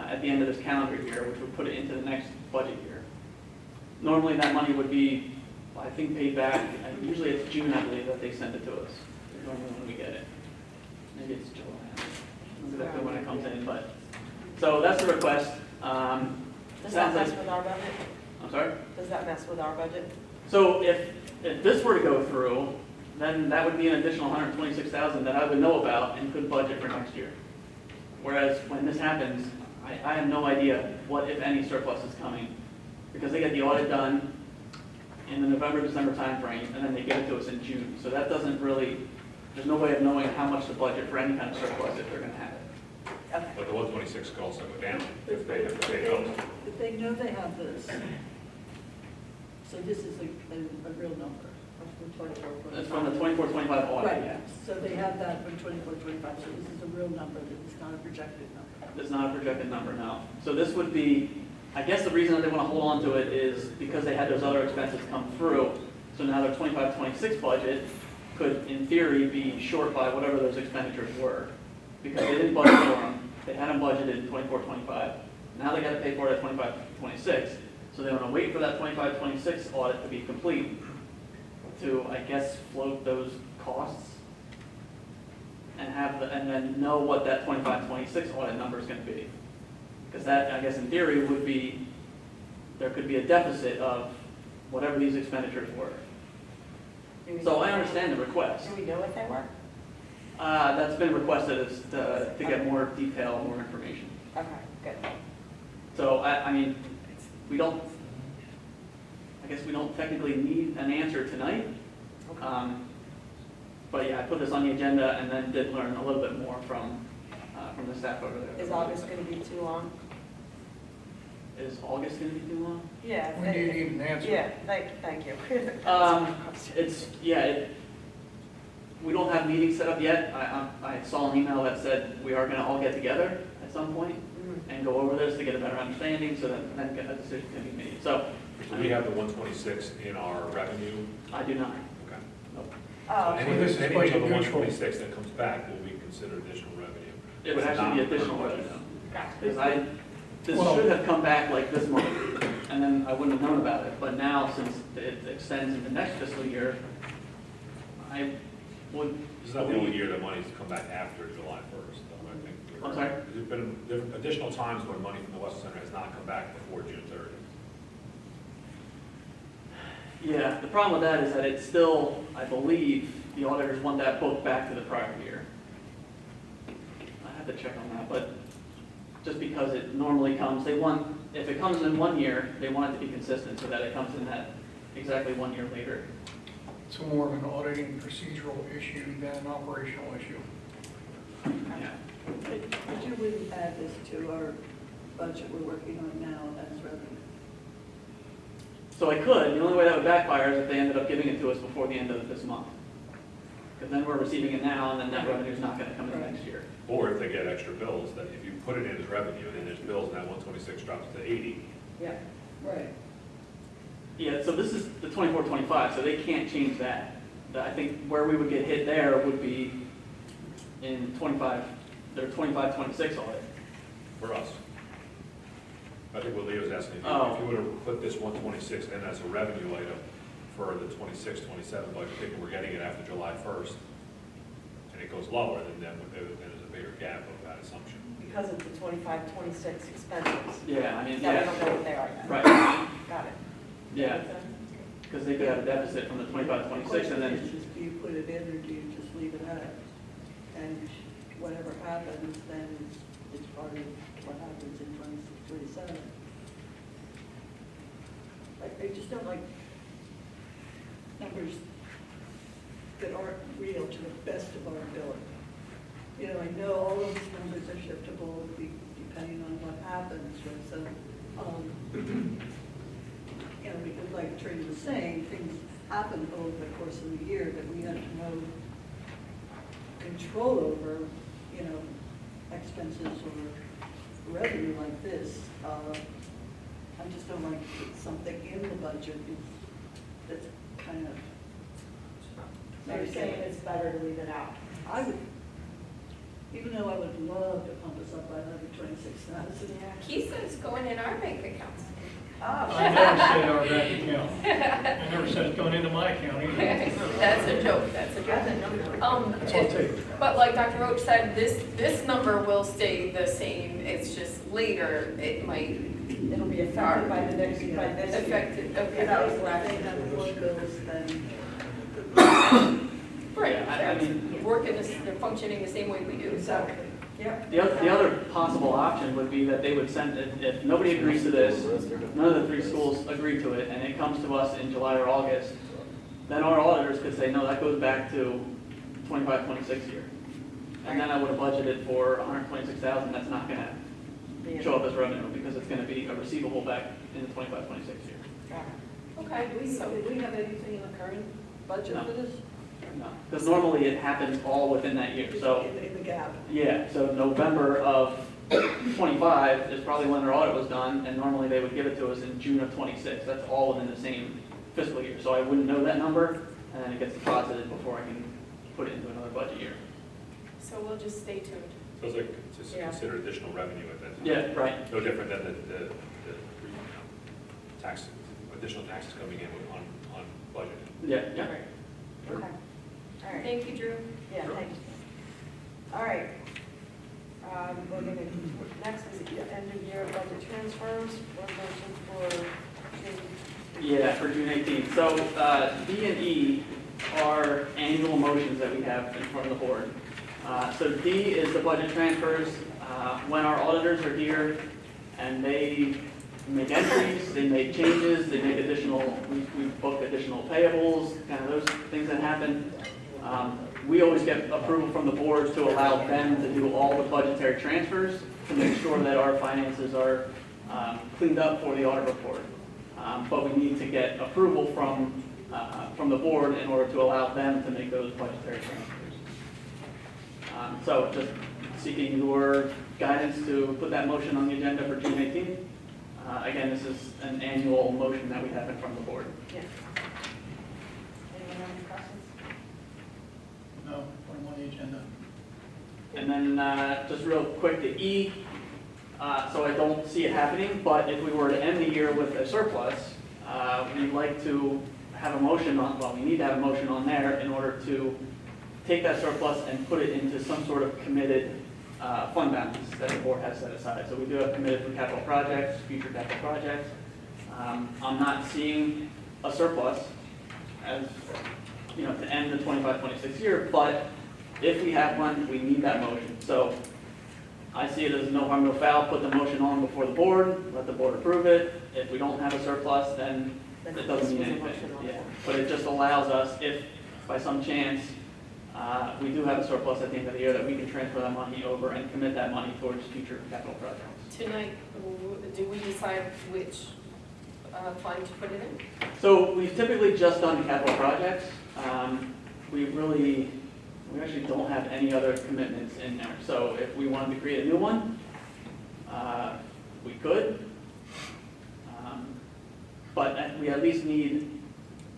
at the end of this calendar year, which would put it into the next budget year. Normally, that money would be, I think, paid back, and usually it's June, I believe, that they send it to us, normally when we get it. Maybe it's July. I don't know exactly when it comes in, but, so that's the request. Does that Sounds mess like, with our budget? I'm sorry? Does that mess with our budget? So if this were to go through, then that would be an additional $126,000 that I would know about and could budget for next year. Whereas when this happens, I have no idea what, if any, surplus is coming, because they get the audit done in the November, December timeframe, and then they give it to us in June. So that doesn't really, there's no way of knowing how much to budget for any kind of surplus if they're gonna have it. Okay. But the 126 could also go down if they have to But pay those. but they know they have this. So this is a real number. That's from the 24-25 audit, Right, yeah. so they have that from 24-25, so this is a real number, it's not a projected number. It's not a projected number, no. So this would be, I guess the reason that they want to hold on to it is because they had those other expenses come through. So now their 25-26 budget could, in theory, be short by whatever those expenditures were. Because they didn't budget for them, they had them budgeted in 24-25. Now they got to pay for it at 25-26. So they want to wait for that 25-26 audit to be complete to, I guess, float those costs and and then know what that 25-26 audit number is going to be. Because that, I guess, in theory, would be, there could be a deficit of whatever these expenditures were. So I understand the request. Do we know what they were? That's been requested as to get more detail, more information. Okay, good. So, I mean, we don't, I guess we don't technically need an answer tonight. But yeah, I put this on the agenda and then did learn a little bit more from the staff over there. Is August going to be too long? Is August going to be too long? Yeah. We need an answer. Yeah, thank you. We don't have meetings set up yet. I saw an email that said we are going to all get together at some point and go over this to get a better understanding so that then a decision can be made. So, Do we have the 126 in our revenue? I do not. Okay. Nope. Oh, Anything this is of the budget neutral. 126 that comes back will be considered additional revenue. It would It's actually be not additional budget. revenue. gotcha. Because this Well- should have come back like this month, and then I wouldn't have known about it. But now, since it extends into next fiscal year, I would This is not the only year that money's come back after July 1st, though, I think. I'm sorry? There's been different additional times when money from the West Center has not come back before June 30th. Yeah, the problem with that is that it's still, I believe, the auditors want that book back to the prior year. I have to check on that, but just because it normally comes, they want, if it comes in 1 year, they want it to be consistent so that it comes in that exactly 1 year later. It's more of an auditing procedural issue than an operational issue. Yeah. But you wouldn't add this to our budget we're working on now as revenue. So I could, the only way that would backfire is if they ended up giving it to us before the end of this month. Because then we're receiving it now, and then that revenue's not gonna come in next year. Or if they get extra bills, that if you put it in as revenue, and then there's bills, and that 126 drops to 80, Yeah. Right. Yeah, so this is the 24-25, so they can't change that. I think where we would get hit there would be in 25, their 25-26 audit. for us. I think what Leo's asking, Oh. if you would have put this 126 in as a revenue item for the 26-27 budget, thinking we're getting it after July 1st, and it goes lower, then there's a bigger gap of that assumption. Because of the 25, 26 expenses. Yeah, I mean, That we yeah, don't know what they are yet. right, Got it. yeah, because they could have a deficit from the 25-26, and then, Question is, do you put it in or do you just leave it out? And whatever happens, then it's part of what happens in 26-27. I just don't like numbers that aren't real to the best of our ability. You know, I know all of these numbers are shiftable depending on what happens with them. You know, because like Trina was saying, things happen over the course of the year that we have no control over, you know, expenses or revenue like this. I just don't like to put something in the budget that's kind of. So you're saying it's better to leave it out? I would, even though I would love to pump us up by another 26,000. He says going in our bank accounts. I never said our bank account. I never said it's going into my account either. That's a joke, that's a joke. That's all it takes. But like Dr. Roach said, this number will stay the same, it's just later, it might It'll be affected by the next, by this year. affect it, If okay. that was last thing that more bills, then Right, Yeah, I mean- they're working, they're functioning the same way we do, so. Yep. the other possible option would be that they would send, if nobody agrees to this, none of the 3 schools agree to it, and it comes to us in July or August, then our auditors could say, no, that goes back to 25-26 year. And then I would have budgeted for 126,000, that's not gonna show up as revenue, because it's gonna be a receivable back in the 25-26 year. Got it. Okay, so, do we have anything in the current budget No. for this? No, because normally it happens all within that year, so. In the gap. Yeah, so November of 25 is probably when their audit was done, and normally they would give it to us in June of 26. That's all within the same fiscal year. So I wouldn't know that number, and then it gets deposited before I can put it into another budget year. so we'll just stay tuned. So it's like, just Yeah. consider additional revenue at that time. Yeah, right. No different than the tax, additional taxes coming in on budget. Yeah, yeah. Okay. All right. Thank you, Drew. Yeah, thanks. All right. We're gonna, next is the end of year budget transfers, one motion for June. Yeah, for June 18th. So D and E are annual motions that we have in front of the board. So D is the budget transfers. When our auditors are here and they make entries, they make changes, they make additional, we book additional payables, kind of those things that happen. We always get approval from the boards to allow them to do all the budgetary transfers to make sure that our finances are cleaned up for the audit report. But we need to get approval from the board in order to allow them to make those budgetary transfers. So just seeking your guidance to put that motion on the agenda for June 18th. Again, this is an annual motion that we have in front of the board. Yeah. Anyone have any questions? No, put them on the agenda. And then just real quick, the E, so I don't see it happening, but if we were to end the year with a surplus, we'd like to have a motion on, well, we need to have a motion on there in order to take that surplus and put it into some sort of committed fund balance that the board has set aside. So we do have committed for capital projects, future capital projects. I'm not seeing a surplus as, you know, to end the 25-26 year, but if we have one, we need that motion. So I see it as no harm, no foul, put the motion on before the board, let the board approve it. If we don't have a surplus, then it doesn't mean anything. Yeah. But it just allows us, if by some chance we do have a surplus at the end of the year, that we can transfer that money over and commit that money towards future capital projects. Tonight, do we decide which fund to put it in? So we've typically just done capital projects. We actually don't have any other commitments in there. So if we wanted to create a new one, we could. But we at least need,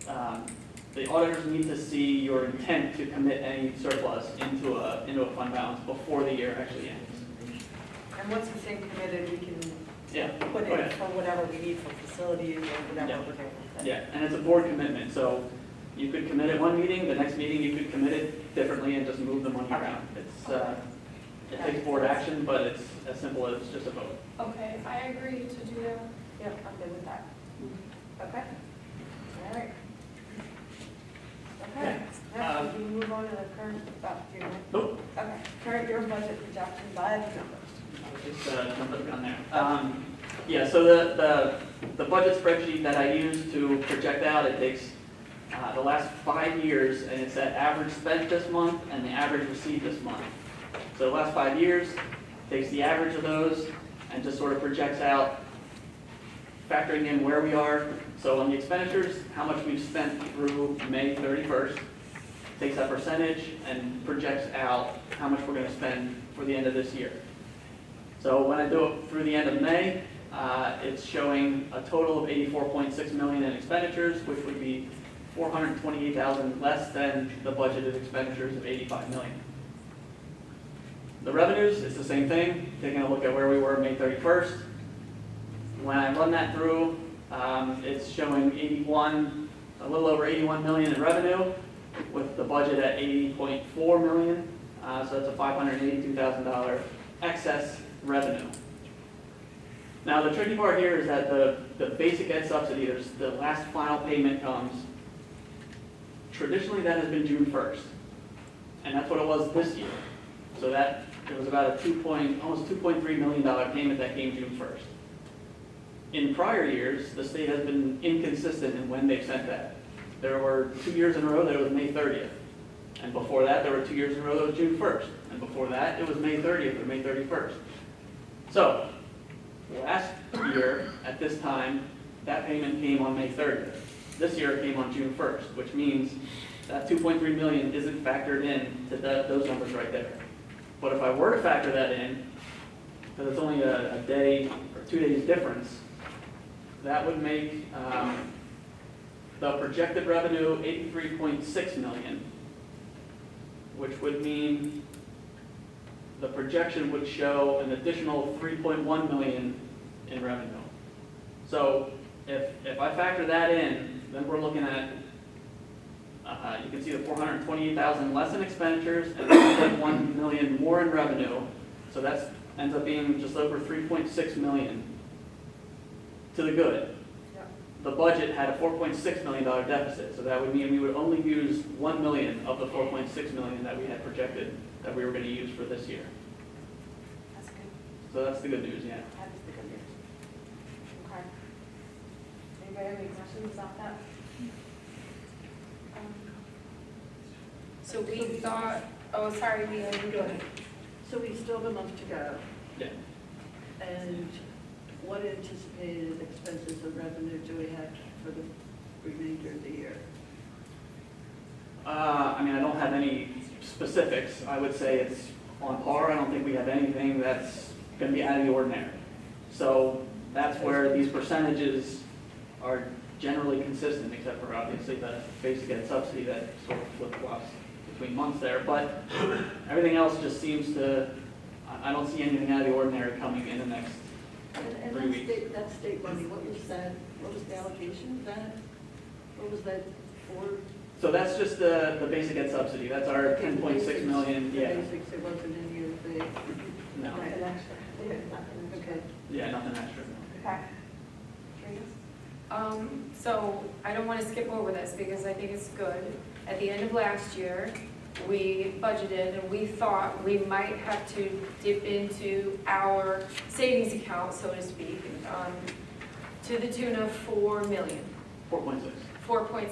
the auditors need to see your intent to commit any surplus into a fund balance before the year actually ends. And once it's in committed, we can Yeah. put Oh, in yeah. for whatever we need for facilities or whatever Yeah. we're doing with it. Yeah, and it's a board commitment, so you could commit it one meeting, the next meeting you could commit it differently and just move the money around. It's, it takes board action, but it's as simple as just a vote. Okay, I agree to do that. Yep, I'm good with that. Okay. All right. Okay, now we can move on to the current, do you know? Nope. Okay, current year budget projection by the numbers. Just jump the gun there. Yeah, so the budget spreadsheet that I use to project out, it takes the last 5 years, and it's that average spent this month and the average received this month. So the last 5 years, takes the average of those and just sort of projects out, factoring in where we are. So on the expenditures, how much we've spent through May 31st, takes that percentage and projects out how much we're going to spend for the end of this year. So when I do it through the end of May, it's showing a total of 84.6 million in expenditures, which would be 428,000 less than the budgeted expenditures of 85 million. The revenues, it's the same thing, taking a look at where we were May 31st. When I run that through, it's showing a little over 81 million in revenue, with the budget at 80.4 million. So that's a $582,000 excess revenue. Now the tricky part here is that the basic ed subsidy, the last final payment comes, traditionally that has been June 1st. And that's what it was this year. So that, it was about a almost $2.3 million payment that came June 1st. In prior years, the state has been inconsistent in when they've sent that. There were 2 years in a row that it was May 30th. And before that, there were 2 years in a row that it was June 1st. And before that, it was May 30th or May 31st. So, last year, at this time, that payment came on May 30th. This year, it came on June 1st, which means that 2.3 million isn't factored in to those numbers right there. But if I were to factor that in, because it's only a day or 2 days difference, that would make the projected revenue 83.6 million, which would mean the projection would show an additional 3.1 million in revenue. So if I factor that in, then we're looking at, you can see the 428,000 less in expenditures and 3.1 million more in revenue. So that ends up being just over 3.6 million to the good. The budget had a $4.6 million deficit, so that would mean we would only use 1 million of the 4.6 million that we had projected that we were going to use for this year. That's good. So that's the good news, yeah. That is the good news. Okay. Anybody have any questions about that? So we thought, oh, sorry, Leah, you go ahead. So we still have a month to go, Yeah. and what anticipated expenses and revenue do we have for the remainder of the year? I mean, I don't have any specifics. I would say it's on par. I don't think we have anything that's going to be out of the ordinary. So that's where these percentages are generally consistent, except for obviously the basic ed subsidy that sort of flip-flops between months there. But everything else just seems to, I don't see anything out of the ordinary coming in the next And 3 weeks. that state money, what was that, what was the allocation of that? What was that for? So that's just the basic ed subsidy, that's our 10.6 million, The yeah, basics, it wasn't any of the, no, Nothing extra. Yeah, nothing extra. okay. yeah, nothing extra. Okay. So I don't want to skip over this because I think it's good. At the end of last year, we budgeted and we thought we might have to dip into our savings account, so to speak, to the tune of 4 million. 4.6. 4.6.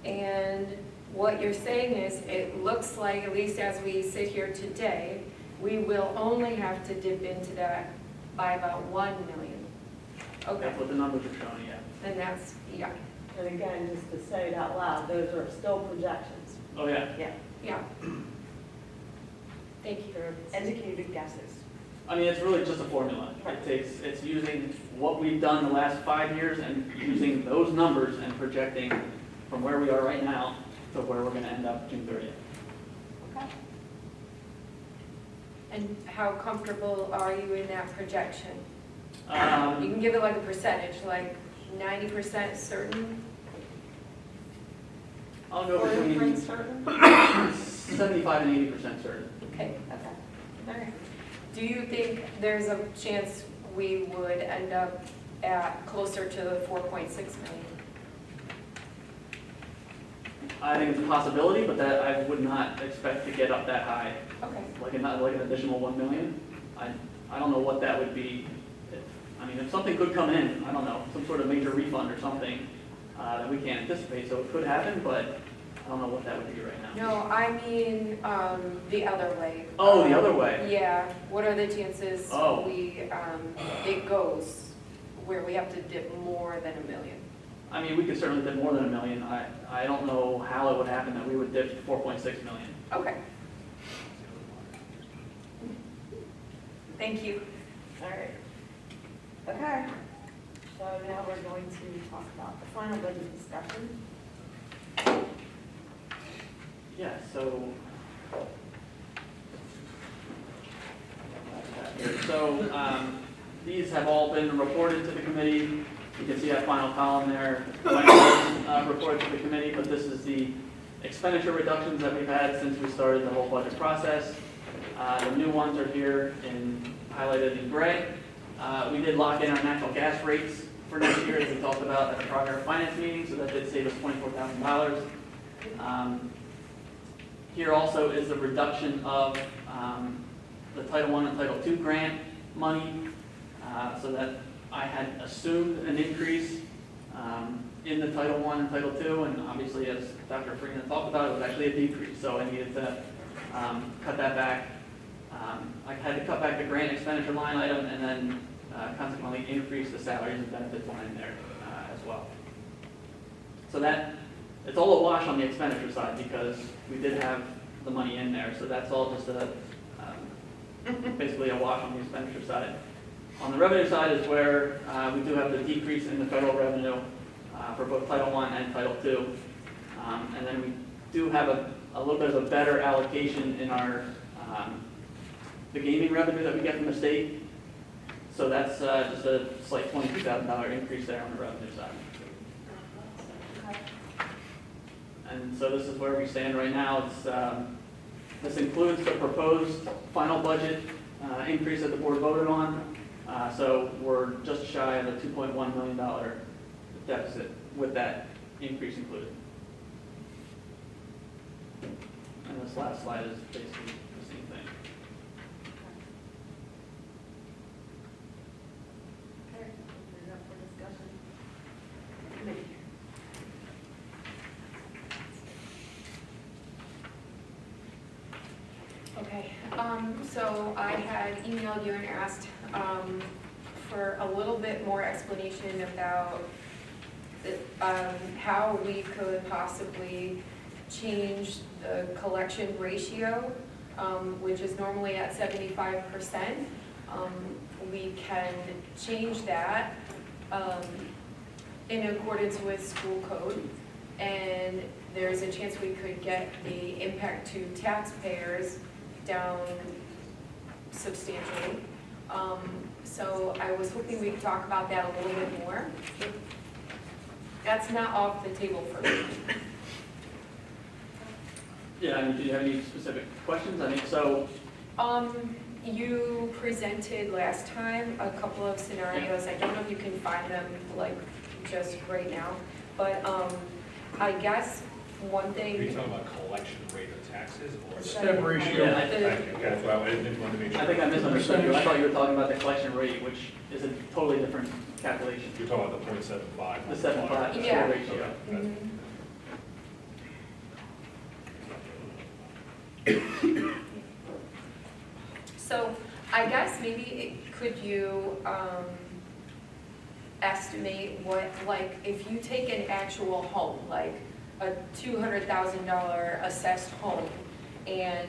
And what you're saying is, it looks like, at least as we sit here today, we will only have to dip into that by about 1 million. Okay, That's what the numbers are showing, yeah. and that's, yeah, And again, just to say it out loud, those are still projections. Oh, yeah. Yeah. yeah. Thank you. They're educated guesses. I mean, it's really just a formula. It's using what we've done the last 5 years and using those numbers and projecting from where we are right now to where we're gonna end up June 30th. Okay. And how comfortable are you in that projection? You Um, can give it like a percentage, like 90% certain, I'll go 40% between certain? 75 and 80% certain. okay. Okay. All right. Do you think there's a chance we would end up at closer to the 4.6 million? I think it's a possibility, but that I would not expect to get up that high, Okay. like an additional 1 million. I don't know what that would be. I mean, if something could come in, I don't know, some sort of major refund or something that we can't anticipate, so it could happen, but I don't know what that would be right now. No, I mean, the other way. Oh, the other way. Yeah, what are the chances Oh. it goes where we have to dip more than 1 million? I mean, we could certainly dip more than 1 million. I don't know how it would happen that we would dip 4.6 million. Okay. Thank you. All right. Okay. So now we're going to talk about the final budget discussion. Yeah, so. These have all been reported to the committee. You can see that final column there, reported to the committee, but this is the expenditure reductions that we've had since we started the whole budget process. The new ones are here highlighted in gray. We did lock in our natural gas rates for next year, as we talked about at a prior finance meeting, so that did save us $24,000. Here also is the reduction of the Title I and Title II grant money, so that I had assumed an increase in the Title I and Title II, and obviously, as Dr. Freeman talked about, it was actually a decrease, so I needed to cut that back. I had to cut back the grant expenditure line item and then consequently increase the salaries and benefits line there as well. So it's all a wash on the expenditure side because we did have the money in there, so that's all just basically a wash on the expenditure side. On the revenue side is where we do have the decrease in the federal revenue for both Title I and Title II. And then we do have a little bit of a better allocation in our the gaming revenue that we get from the state. So that's just a slight $22,000 increase there on the revenue side. And so this is where we stand right now. This includes the proposed final budget increase that the board voted on. So we're just shy of a $2.1 million deficit with that increase included. And this last slide is basically the same thing. Okay. Open it up for discussion. Committee. Okay, so I had emailed you and asked for a little bit more explanation about how we could possibly change the collection ratio, which is normally at 75%. We can change that in accordance with school code, and there's a chance we could get the impact to taxpayers down substantially. So I was hoping we could talk about that a little bit more. That's not off the table for me. Yeah, I mean, do you have any specific questions? I mean, so, You presented last time a couple of scenarios. I don't know if you can find them like just right now, but I guess one Are you thing. talking about collection rate of taxes or? Step ratio. yeah, Thank you, that's why I didn't want to make sure. I think I misunderstood you. I thought you were talking about the collection rate, which is a totally different calculation. You're talking about the 0.75. The 7.5 Yeah. ratio. Okay, that's- Mhm. So I guess maybe could you estimate what, like, if you take an actual home, like a $200,000 assessed home, and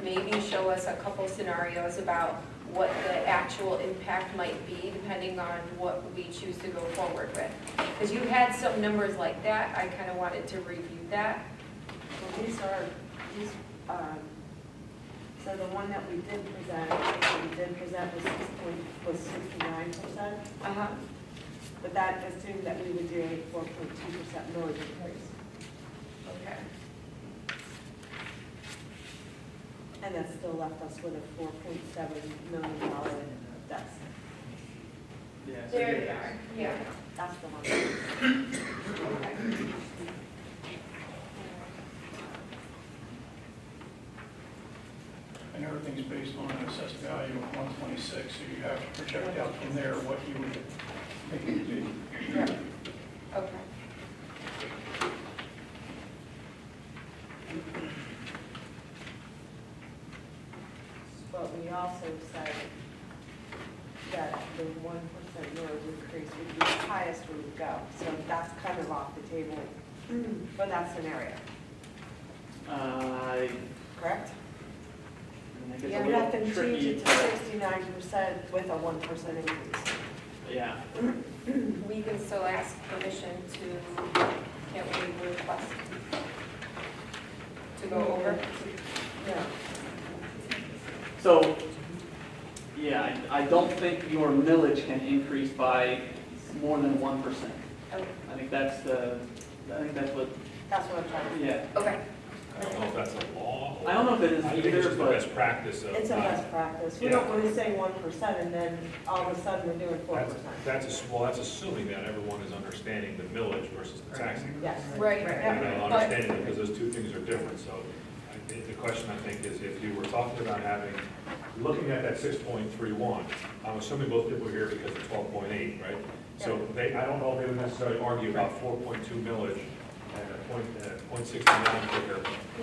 maybe show us a couple scenarios about what the actual impact might be depending on what we choose to go forward with. Because you had some numbers like that, I kind of wanted to review that. Well, so the one that we did present, I think we did present was 69%, Uh-huh. but that assumed that we would do a 4.2% millage increase. Okay. And that still left us with a $4.7 million deficit. Yeah, so There you- they are, yeah. That's the one. Okay. And everything's based on an assessed value of 126, so you have to project out from there what you would think it would be. Yeah. Okay. But we also said that the 1% millage increase would be the highest we would go. So that's kind of off the table for that scenario, correct? I think it's Yeah, a we have little to change tricky it to 69% with a 1% increase. Yeah, We can still ask permission to, can't we request to go over? Yeah. so, yeah, I don't think your millage can increase by more than 1%. Oh, I think that's what, That's what I'm trying to say. yeah. okay. I don't know if that's a law. or- I don't know if it is I think it's either, just the but best practice of. It's a best practice. We don't want to say 1% and then all of a sudden we're doing 4%. That's assuming that everyone is understanding the millage versus the taxing. Yes. Right, You know, but, understanding it, because those two things are different, so the question, I think, is if you were talking about looking at that 6.31, I'm assuming both people are here because of 12.8, right? So I don't know if they would necessarily argue about 4.2 millage and a .69 figure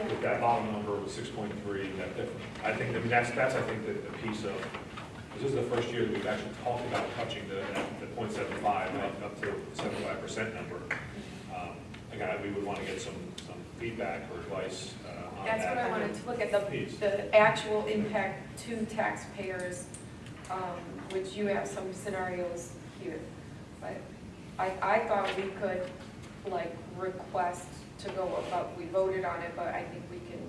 with that bottom number with 6.3, that difference. I think, that's, I think, the piece of, this is the first year that we've actually talked about touching the .75 up to the 75% number. Again, we would want to get some feedback or advice on that. that's what I wanted to look at, Piece. the actual impact to taxpayers, which you have some scenarios here. But I thought we could, like, request to go above, we voted on it, but I think we can,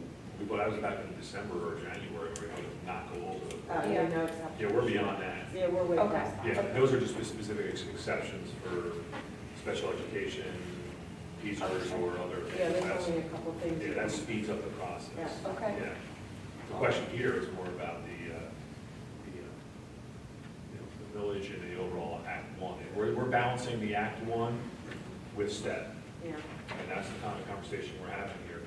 But I was back in December or January, where we would not go over the. Yeah. We know exactly. Yeah, we're beyond that. Yeah, we're way Okay. past that. Yeah, those are just specific exceptions for special education, teachers or other. Yeah, there's That's- only a couple things. Yeah, that speeds up the process. Yeah. okay. Yeah. The question here is more about the village and the overall Act One. We're balancing the Act One with STEP, Yeah. and that's the kind of conversation we're having here.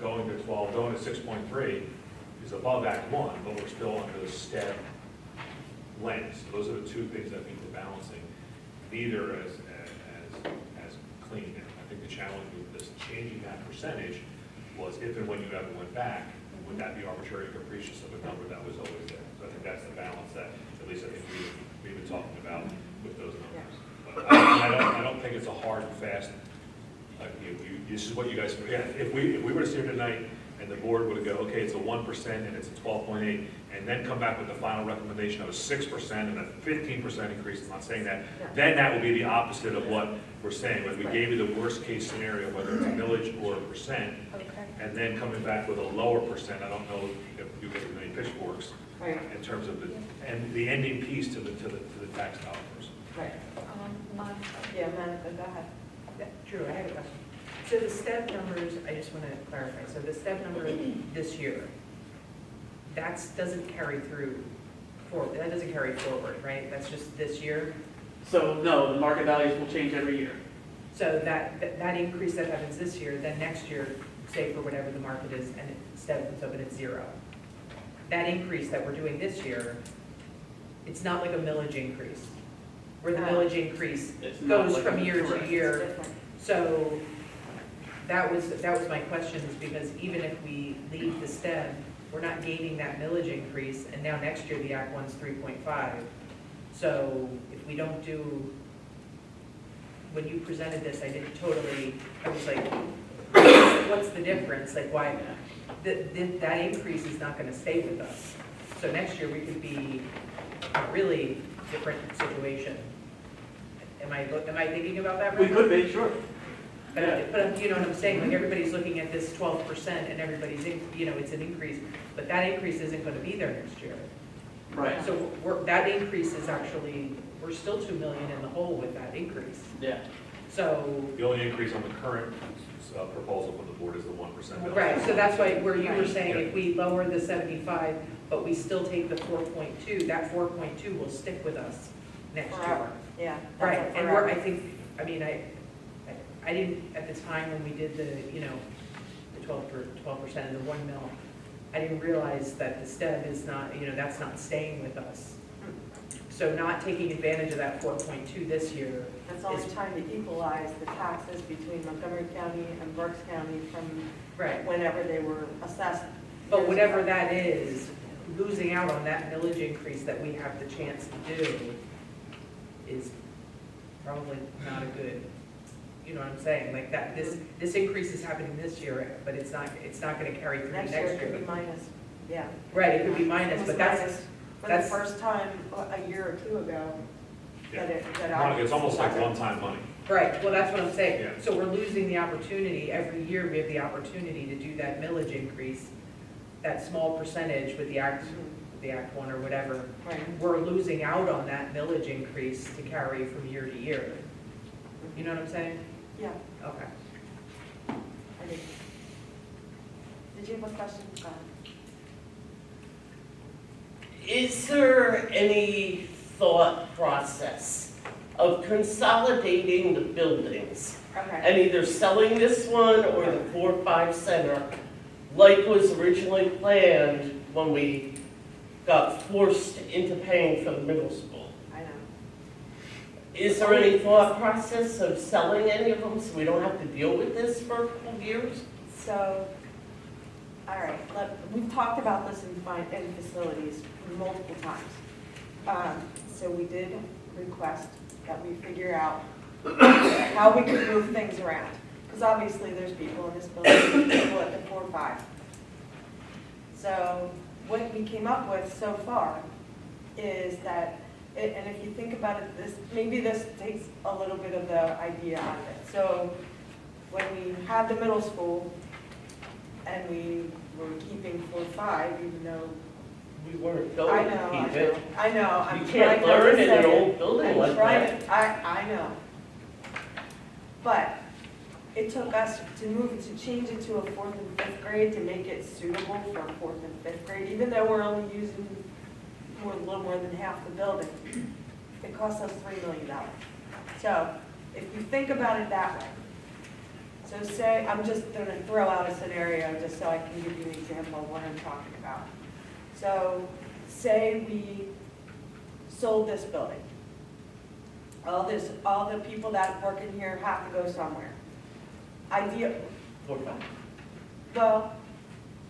Going to 12, going to 6.3 is above Act One, but we're still under the STEP lens. Those are the two things I think we're balancing, neither as clean. I think the challenge with this changing that percentage was if and when you ever went back, would that be arbitrary and capricious of a number that was always there? So I think that's the balance that, at least I think we've been talking about with those numbers. But I don't think it's a hard and fast, like, this is what you guys, yeah, if we were to sit here tonight and the board would go, okay, it's a 1% and it's a 12.8, and then come back with the final recommendation of a 6% and a 15% increase, I'm not saying that, then that would be the opposite of what we're saying. When we gave you the worst case scenario, whether it's a millage or a percent, Okay. and then coming back with a lower percent, I don't know if you get as many pitchforks Right, in terms of the ending piece to the tax dollars. right. Monica. Yeah, Monica, go ahead. Sure, I have a question. So the step numbers, I just want to clarify, so the step number this year, that doesn't carry through, that doesn't carry forward, right? That's just this year? So no, the market values will change every year. So that increase that happens this year, then next year, say for whatever the market is, and instead comes up and it's 0. That increase that we're doing this year, it's not like a millage increase, where the millage increase It's not goes like from a- year to correct. It's year. different. So that was my question, is because even if we leave the STEM, we're not gaining that millage increase, and now next year the Act One's 3.5. So if we don't do, when you presented this, I was like, what's the difference? Like, why, that increase is not gonna stay with us. So next year we could be a really different situation. Am I thinking about that We right? could be, sure. But you know what I'm saying, like everybody's looking at this 12% and everybody's, it's an increase, but that increase isn't gonna be there next year. Right, So that increase is actually, we're still 2 million in the hole with that increase. yeah. So, The only increase on the current proposal from the board is the 1%. right, so that's why where you were saying if we lower the 75, but we still take the 4.2, that 4.2 will stick with us next year. Forever, yeah. that's Right, it, and forever. I didn't, at the time when we did the 12% and the 1 mil, I didn't realize that the STEM is not, that's not staying with us. So not taking advantage of that 4.2 this year. That's the only is- time to equalize the taxes between Montgomery County and Berks County from Right, whenever they were assessed. but years whatever ago. that is, losing out on that millage increase that we have the chance to do is probably not a good, you know what I'm saying? Like that, this increase is happening this year, but it's not gonna carry through Next next year it could year. be minus, yeah. Right, it could be minus, but It was that's, minus for the that's- first time a year or two ago. Yeah. that I. It's almost like one-time money. right, well, that's what I'm saying. Yeah. So we're losing the opportunity, every year we have the opportunity to do that millage increase, that small percentage with the Act 1 or whatever. Right. We're losing out on that millage increase to carry from year to year. You know what I'm saying? Yeah, Okay. I did. Did you have a question? Go ahead. Is there any thought process of consolidating the buildings Okay, and either selling this one or the 4-5 center like was originally planned when we got forced into paying for the middle school? I know. Is there any thought process of selling any of them so we don't have to deal with this for a couple of years? So, all right, we've talked about this in facilities multiple times. So we did request that we figure out how we could move things around. Because obviously there's people in this building, people at the 4-5. So what we came up with so far is that, and if you think about it, maybe this takes a little bit of the idea out of it. So when we had the middle school and we were keeping 4-5, even though, We weren't I going know, to I keep know, it. I know, I'm You trying can't not to learn in say an it. old building I'm like trying that. to- I know. But it took us to change it to a 4th and 5th grade to make it suitable for 4th and 5th grade, even though we're only using a little more than half the building. It cost us $3 million. So if you think about it that way, so say, I'm just going to throw out a scenario just so I can give you an example of what I'm talking about. So say we sold this building. All the people that work in here have to go somewhere. Well,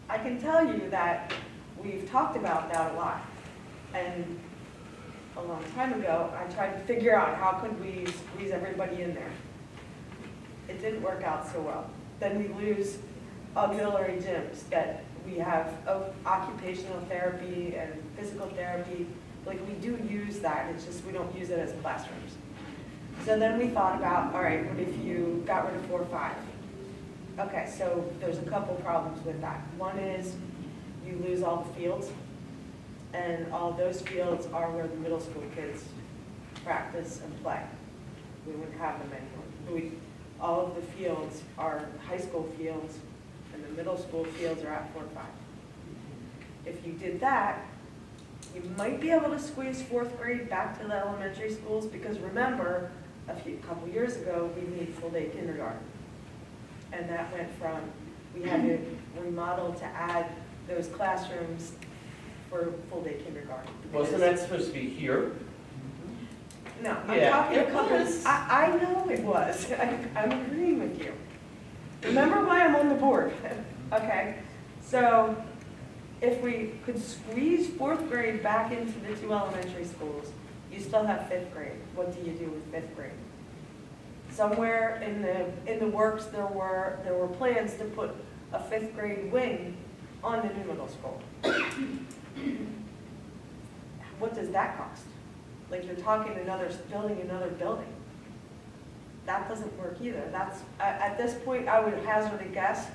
I can tell you that we've talked about that a lot. And a long time ago, I tried to figure out how could we squeeze everybody in there. It didn't work out so well. Then we lose auxiliary gyms that we have occupational therapy and physical therapy. Like we do use that, it's just we don't use it as classrooms. So then we thought about, all right, what if you got rid of 4-5? Okay, so there's a couple problems with that. One is you lose all the fields, and all those fields are where the middle school kids practice and play. We wouldn't have them anymore. all of the fields are high school fields, and the middle school fields are at 4-5. If you did that, you might be able to squeeze 4th grade back to the elementary schools, because remember, couple years ago, we made full-day kindergarten. And that went from, we had to remodel to add those classrooms for full-day kindergarten. Wasn't that supposed to be here? No, I'm Yeah, talking a it couple, was. I know it was. I'm agreeing with you. Remember why I'm on the board, okay? So if we could squeeze 4th grade back into the 2 elementary schools, you still have 5th grade. What do you do with 5th grade? Somewhere in the works, there were plans to put a 5th grade wing on the new middle school. What does that cost? Like, you're talking building another building. That doesn't work either. That's, at this point, I would hazard a guess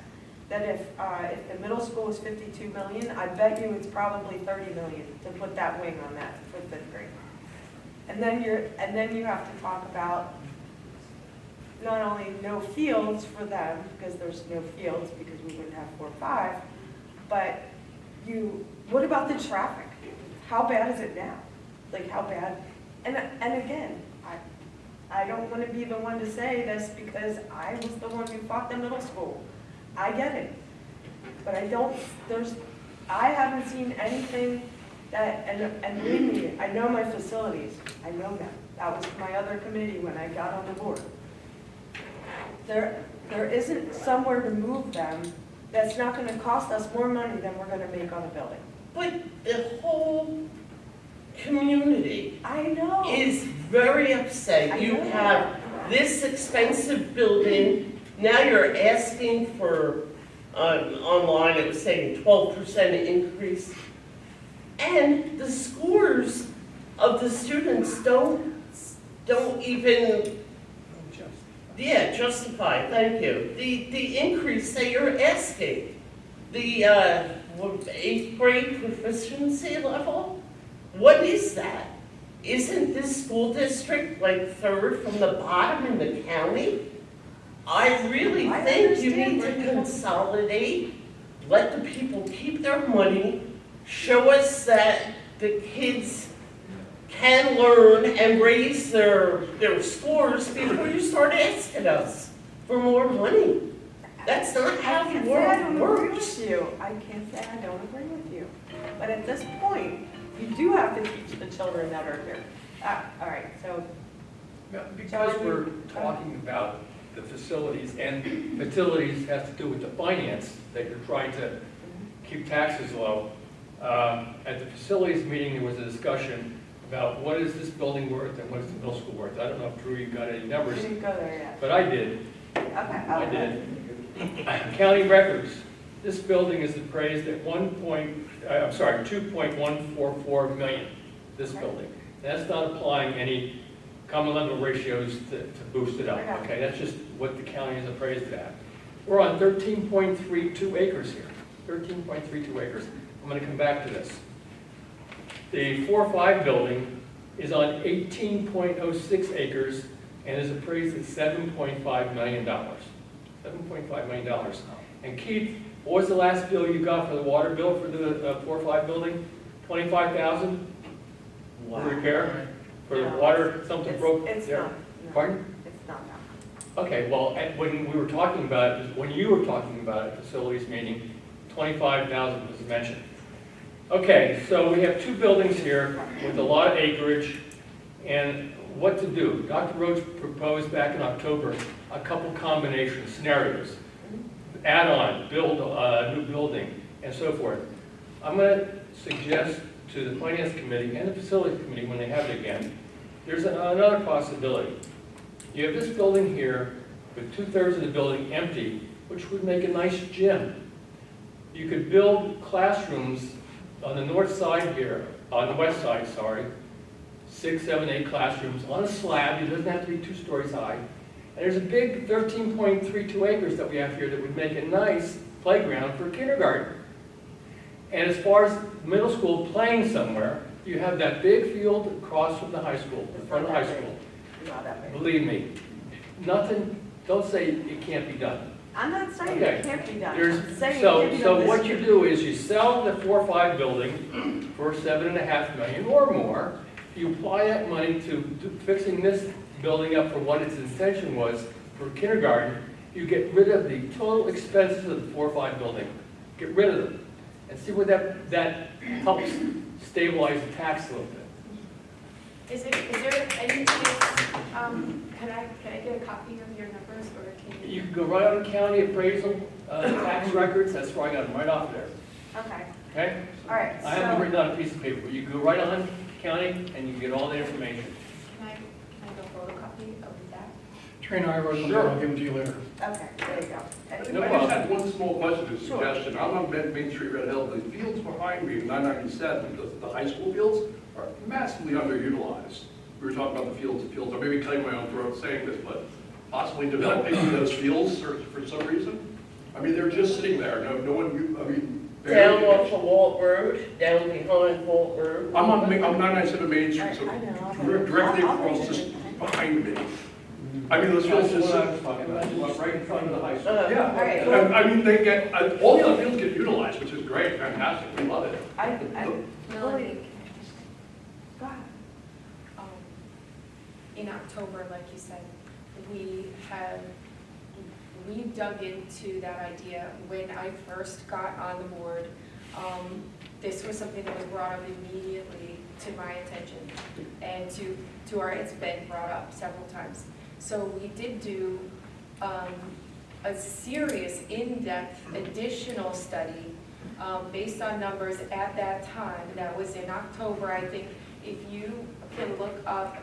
that if the middle school is 52 million, I bet you it's probably 30 million to put that wing on that for 5th grade. And then you have to talk about not only no fields for them, because there's no fields because we wouldn't have 4-5, but what about the traffic? How bad is it now? Like, how bad? And again, I don't want to be the one to say this because I was the one who fought the middle school. I get it. But I haven't seen anything that, and believe me, I know my facilities. I know them. That was my other committee when I got on the board. There isn't somewhere to move them that's not going to cost us more money than we're going to make on a building. But the whole community I know. is very upset. I You know. have this expensive building, now you're asking for, online it was saying 12% increase. And the scores of the students don't even, justify, thank you. The increase that you're asking, the 8th grade proficiency level, what is that? Isn't this school district like 3rd from the bottom in the county? I really I think you understand need where to you're coming consolidate, let the people keep their money, show us that the kids can learn and raise their scores before you start asking us for more money. That's not how I the can't say I don't world agree works. with you. I can't say I don't agree with you. But at this point, you do have to teach the children that are here. All right, so, Because we're talking about the facilities, and facilities has to do with the finance, that you're trying to keep taxes low. At the facilities meeting, there was a discussion about what is this building worth and what is the middle school worth. I don't know if Drew, you got any we numbers, didn't go there yet. but I did. Okay. I did. County records, this building is appraised at 2.144 million, this building. That's not applying any common level ratios to boost it up, okay? That's just what the county is appraised at. We're on 13.32 acres here, 13.32 acres. I'm gonna come back to this. The 4-5 building is on 18.06 acres and is appraised at $7.5 million. $7.5 million. And Keith, what was the last bill you got for the water bill for the 4-5 building? $25,000 for repair? For the water, something broke It's there? not. No. Pardon? It's not that. Okay, well, when we were talking about it, when you were talking about it at the facilities meeting, 25,000 was mentioned. Okay, so we have 2 buildings here with a lot of acreage, and what to do? Dr. Roach proposed back in October a couple combination scenarios. Add-on, build a new building, and so forth. I'm going to suggest to the Finance Committee and the Facilities Committee, when they have it again, there's another possibility. You have this building here with 2/3 of the building empty, which would make a nice gym. You could build classrooms on the north side here, on the west side, sorry, 6, 7, 8 classrooms on a slab. It doesn't have to be 2 stories high. And there's a big 13.32 acres that we have here that would make a nice playground for kindergarten. And as far as middle school playing somewhere, you have that big field across from the high school, in front of the high school. Not that big. Believe me, nothing don't say it can't be done. I'm not saying Okay. it can't be done. There's, I'm saying it can't be done so this what you year. do is you sell the 4-5 building for $7.5 million or more. You apply that money to fixing this building up for what its intention was for kindergarten. You get rid of the total expenses of the 4-5 building. Get rid of them. And see where that helps stabilize the tax a little bit. Is there any chance, can I get a copy of your numbers, or can you? You can go right on county appraisal, tax records, that's where I got them, right off there, Okay, okay? all right, I have them so, written on a piece of paper. You can go right on county and you can get all the information. Can I go photocopy of that? Trina, I wrote them Sure. down, I'll give them to you later. okay, there you go. No I problem. just had one small question or suggestion. I'm on Main Street, Red Hill. The fields behind me, 997, the high school fields, are massively underutilized. We were talking about the fields, or maybe cutting my own throat saying this, but possibly developing those fields for some reason. I mean, they're just sitting there. No one, I mean. Down off of Walt Road, down behind Walt Road. I'm 997 Main Street, so I know. directly I'll across, make just it. behind me. I mean, those fields just sit. Right in front of the high school. Yeah, All right, well- I mean, they get, all the other fields get utilized, which is great, fantastic, we love it. Melanie, Go ahead. in October, like you said, we dug into that idea when I first got on the board. This was something that was brought up immediately to my attention, and to our, it's been brought up several times. So we did do a serious, in-depth, additional study based on numbers at that time. That was in October. I think if you can look up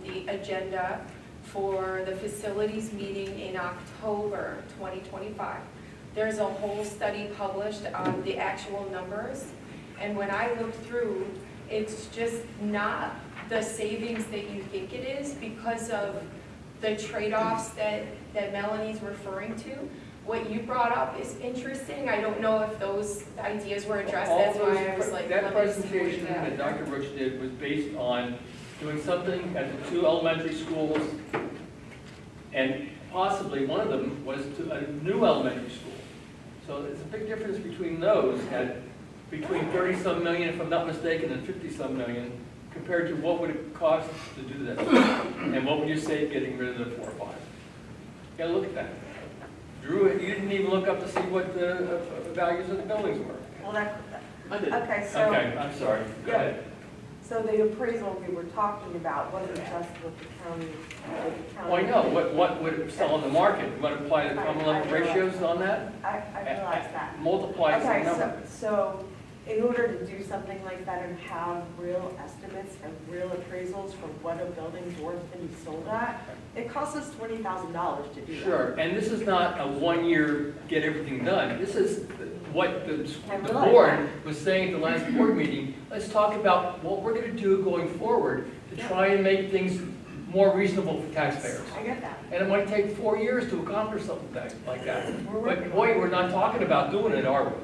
the agenda for the facilities meeting in October 2025, there's a whole study published on the actual numbers. And when I looked through, it's just not the savings that you think it is because of the trade-offs that Melanie's referring to. What you brought up is interesting. I don't know if those ideas were addressed. That's why I was like, That let me see what presentation you that have. Dr. Rich did was based on doing something at the 2 elementary schools, and possibly one of them was to a new elementary school. So it's a big difference between those, at between 30-some million, if I'm not mistaken, and 50-some million, compared to what would it cost to do this? And what would you save getting rid of the 4 or 5? You gotta look at that. Drew, you didn't even look up to see what the values of the buildings were. Well, I did. okay, so. Okay, I'm sorry, go Yeah. ahead. So the appraisal we were talking about wasn't just what the county. Well, I know, what would it sell on the market? You want to apply the common level I realize. ratios on that? I realize that. Multiply some Okay, number. so in order to do something like that and have real estimates and real appraisals for what a building's worth and be sold at, it costs us $20,000 to do that. Sure, and this is not a 1-year get everything done. This is what the realize board was saying at the last board meeting. Let's talk about what we're going to do going forward to try and make things more reasonable for taxpayers. I get that. And it might take 4 years to accomplish something like that. We're working But boy, on it. we're not talking about doing it, are we?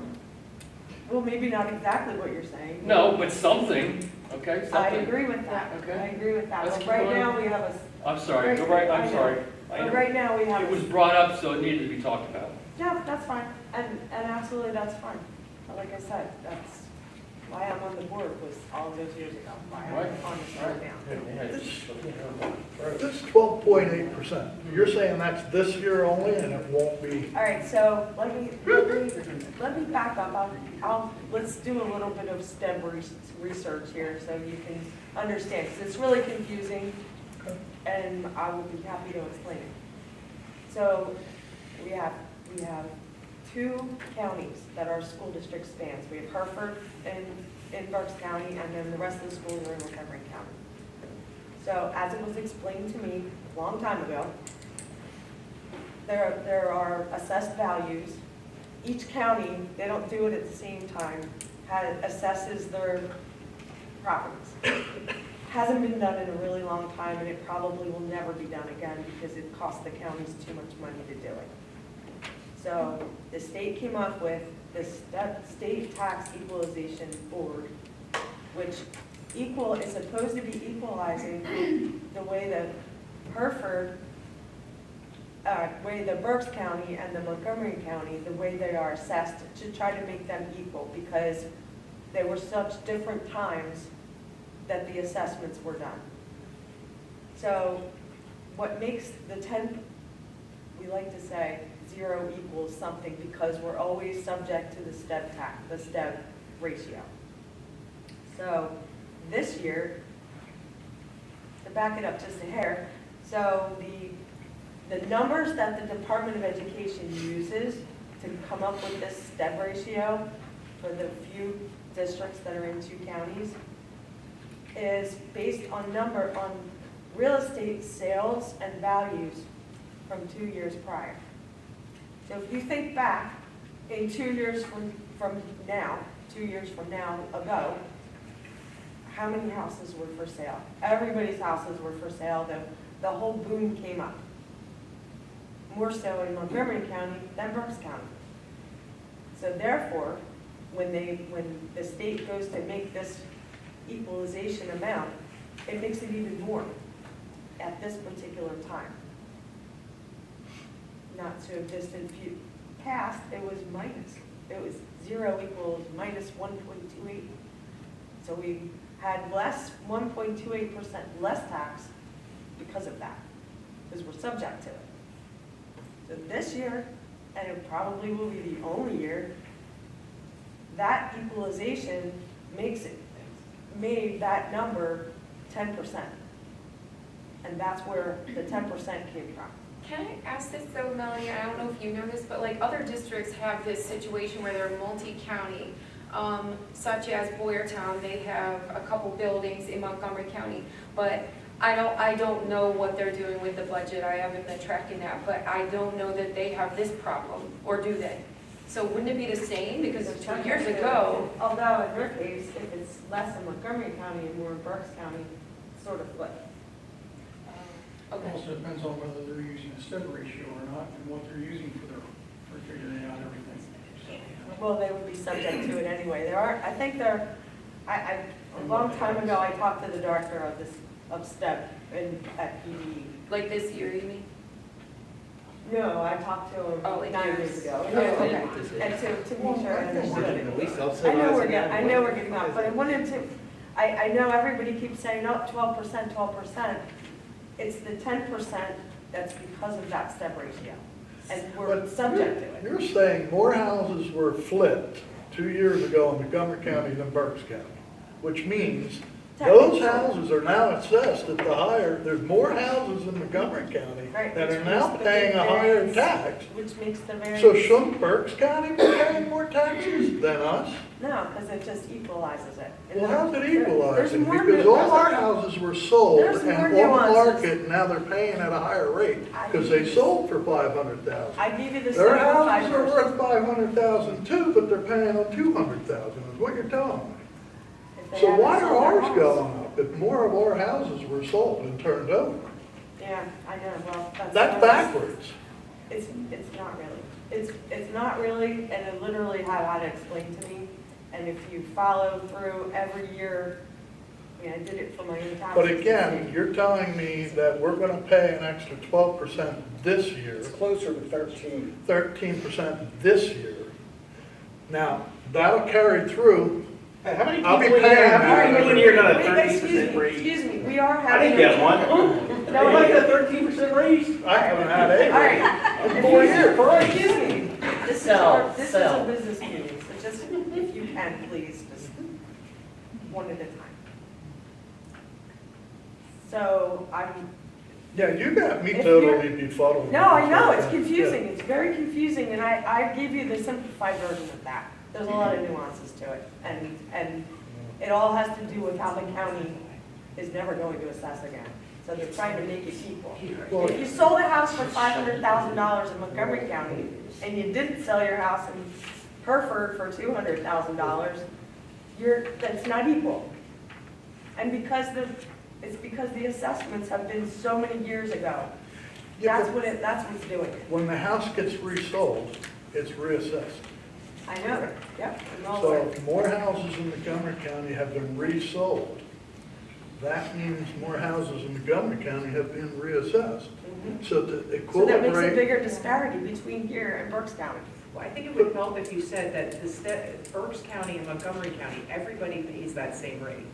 Well, maybe not exactly what you're saying. No, but something, okay, I something. agree with that. Okay. I agree with that. Let's But keep right going. now, we have a, I'm sorry, go right, I I'm know. sorry. I but know. right now, we have. It was brought up, so it needed to be talked about. Yeah, that's fine, and absolutely, that's fine. But like I said, that's why I'm on the board, was all those years ago, why I'm Right. on this board now. This is 12.8%. You're saying that's this year only and it won't be? All right, so let me back up. Let's do a little bit of STEM research here so you can understand, because it's really confusing, and I will be happy to explain it. So we have 2 counties that our school district spans. We have Hereford in Berks County, and then the rest of the schools are in Montgomery County. So as it was explained to me a long time ago, there are assessed values. Each county, they don't do it at the same time, assesses their properties. Hasn't been done in a really long time, and it probably will never be done again because it costs the counties too much money to do it. So the state came up with the State Tax Equalization Board, which is supposed to be equalizing the way that Hereford way the Berks County and the Montgomery County, the way they are assessed, to try to make them equal, because they were such different times that the assessments were done. So what makes the 10, we like to say, 0 equals something, because we're always subject to the step tax, the step ratio. So this year, to back it up just a hair, so the numbers that the Department of Education uses to come up with this step ratio for the few districts that are in 2 counties is based on real estate sales and values from 2 years prior. So if you think back in 2 years from now, 2 years from now ago, how many houses were for sale? Everybody's houses were for sale. The whole boom came up. More so in Montgomery County than Berks County. So therefore, when the state goes to make this equalization amount, it makes it even more at this particular time. Not so distant past, it was minus. It was 0 equals minus 1.28. So we had 1.28% less tax because of that, because we're subject to it. So this year, and it probably will be the only year, that equalization made that number 10%. And that's where the 10% came from. Can I ask this though, Melanie? I don't know if you know this, but like other districts have this situation where they're multi-county, such as Boyertown. They have a couple buildings in Montgomery County, but I don't know what they're doing with the budget. I haven't been tracking that, but I don't know that they have this problem, or do they? So wouldn't it be the same? Because 2 years ago, Although in their case, if it's less in Montgomery County and more in Berks County, sort of flip. okay. Also depends on whether they're using a step ratio or not, and what they're using for figuring out everything. So, Well, they would be subject to it anyway. There are, I think there, a long time ago, I talked to the director of STEP at PD. Like this year, you mean? No, I talked to him Oh, like 9 years. years ago. Oh, okay. And to make sure I understood it. At least I know we're getting up, but I wanted to, I know everybody keeps saying, oh, 12%, 12%. It's the 10% that's because of that step ratio. And we're But subject to it. You're saying more houses were flipped 2 years ago in Montgomery County than Berks County, which means those houses are now assessed at the higher, there's more houses in Montgomery County Right, that which are now makes the paying a higher variance. tax. Which makes the variance. So shouldn't Berks County be paying more taxes than us? No, because it just equalizes it. Well, how's it equalizing? There's more Because nu- all our houses were sold There's and more on the nuances. market, now they're paying at a higher rate because they sold for 500,000. I give you the Their simplified houses are version. worth 500,000 too, but they're paying on 200,000 is what you're telling me. If they So haven't why sold are their ours house. going up if more of our houses were sold and turned over? Yeah, I know, well, That's backwards. It's not really. It's not really, and it literally had it explained to me. And if you follow through every year, I mean, I did it for my own taxes. But again, you're telling me that we're gonna pay an extra 12% this year, It's closer to 13. 13% this year. Now, that'll carry through. How many I'll be people in here, paying how many that. people in here got a Wait, 13% raise? Excuse me, we are I having. didn't get one. No, Nobody wait. got a 13% raise? I haven't had a All raise right. in 4 years. Excuse me. This is a business meeting, so just, if you can, please, just one at a time. So Yeah, you got me If totally befuddled. no, I know, it's confusing, it's very confusing, and I gave you the simplified version of that. There's a lot of nuances to it, and it all has to do with how the county is never going to assess again. So they're trying to make it equal. Well, If you sold a house for $500,000 in Montgomery County, and you didn't sell your house in Hereford for $200,000, that's not equal. And it's because the assessments have been so many years ago. Yeah, That's but that's what's doing it. when the house gets resold, it's reassessed. I know that, yep. I'm all So aware. if more houses in Montgomery County have been resold, that means more houses in Montgomery County have been reassessed. So the So that equivalent makes a rate, bigger disparity between here and Berks County. Well, I think it would help if you said that Berks County and Montgomery County, everybody pays that same rate.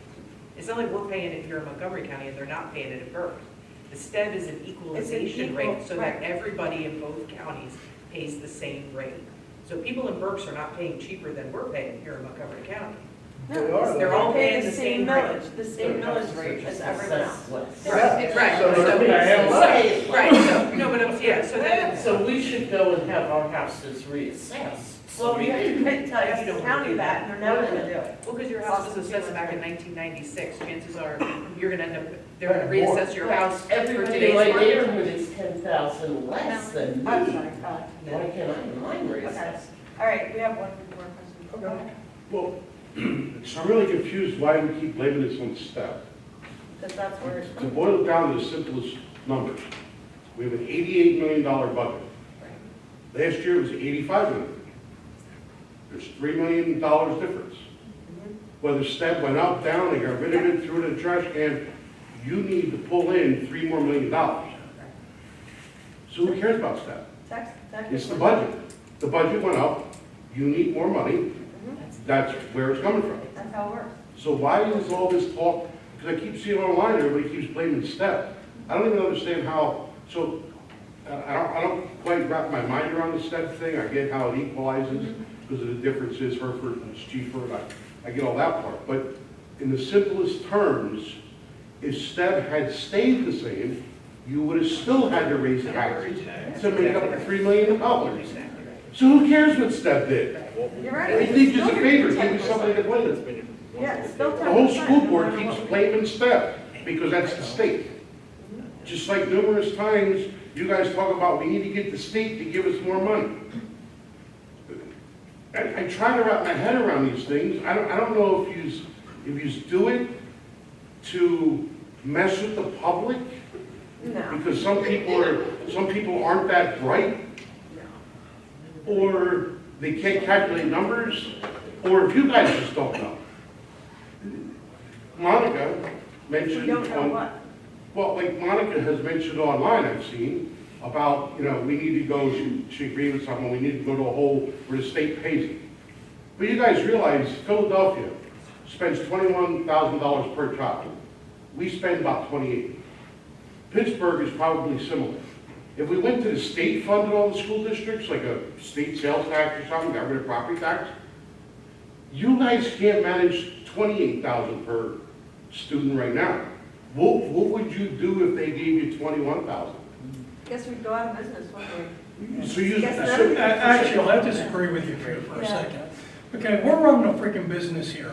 It's not like we're paying it here in Montgomery County and they're not paying it in Berks. The STEB is an equalization equal- rate so that right. everybody in both counties pays the same rate. So people in Berks are not paying cheaper than we're paying here in Montgomery County. they are. They're all They paying the same rate. millage, the same millage rate as everyone else. Right, right, So so, Right. right, so, no, but, yeah, so that, So we should go and have our houses reassessed. Well, we have to tell You don't the county do that, and they're never gonna do it. well, because your house was assessed back in 1996, chances are you're gonna end up, they're gonna Right, more. reassess your house for Everybody in today's my market. neighborhood is 10,000 less than me. I'm sorry, Why can't I mine reassessed? all right, we have one more question. Well, so I'm really confused why we keep blaming this on staff. Because that's where it's. To boil it down to the simplest numbers, we have an $88 million budget. Last year it was $85 million. There's $3 million difference. Whether STEP went up, down, they got rid of it, threw it in the trash can, you need to pull in $3 more million. So who cares about STEP? It's the budget. The budget went up, you need more money, that's where it's coming from. That's how it works. So why is all this talk, because I keep seeing online, everybody keeps blaming STEP. I don't even understand how, so, I don't quite wrap my mind around the STEP thing. I get how it equalizes because of the differences, Hereford and cheaper, and I get all that part. But in the simplest terms, if STEP had stayed the same, you would have still had to raise taxes to make up the $3 million. So who cares what STEP did? You're right. They did just a favor, give me something to blame it. Yeah, it's still 10%. The whole school board keeps blaming STEP because that's the state. Just like numerous times, you guys talk about we need to get the state to give us more money. I try to wrap my head around these things. I don't know if you do it to mess with the public, No. because some people aren't that bright, or they can't calculate numbers, or if you guys just don't know. Monica mentioned We don't know on, what. well, like Monica has mentioned online, I've seen, about, we need to go, she agreed with someone, we need to go to a hole where the state pays it. But you guys realize Philadelphia spends $21,000 per child. We spend about 28. Pittsburgh is probably similar. If we went to the state funded all the school districts, like a state sales tax or something, got rid of property tax, you guys can't manage 28,000 per student right now. What would you do if they gave you 21,000? Guess we'd go out of business, wouldn't we? So you, Yes, so, sir. Actually, I disagree with you for a Yeah. second. Okay, we're running a freaking business here,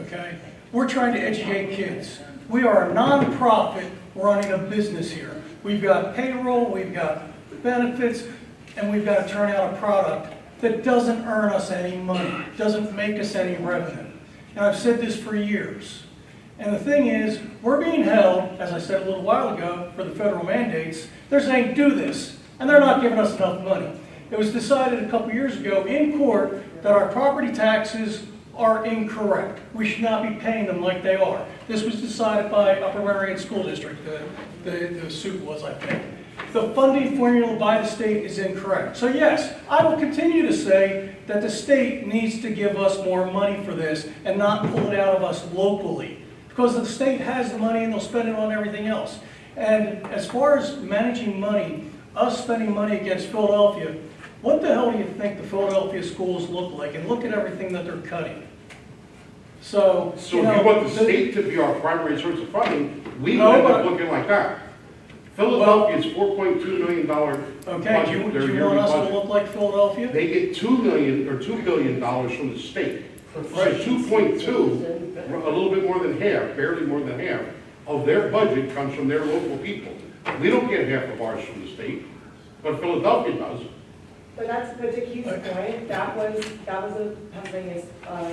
okay? We're trying to educate kids. We are a nonprofit running a business here. We've got payroll, we've got benefits, and we've got to turn out a product that doesn't earn us any money, doesn't make us any revenue. And I've said this for years. And the thing is, we're being held, as I said a little while ago, for the federal mandates. They're saying, do this, and they're not giving us enough money. It was decided a couple years ago in court that our property taxes are incorrect. We should not be paying them like they are. This was decided by Upper Merion School District, the suit was, I think. The funding formula by the state is incorrect. So yes, I will continue to say that the state needs to give us more money for this and not pull it out of us locally. Because the state has the money and they'll spend it on everything else. And as far as managing money, us spending money against Philadelphia, what the hell do you think the Philadelphia schools look like? And look at everything that they're cutting. So, if you want the state to be our primary source of funding, we would end up looking like that. Philadelphia's $4.2 million okay, do you want us to look like Philadelphia? They get $2 million or $2 billion from the state. So 2.2, a little bit more than half, barely more than half, of their budget comes from their local people. We don't get half of ours from the state, but Philadelphia does. But to Keith's point, that was a Pennsylvania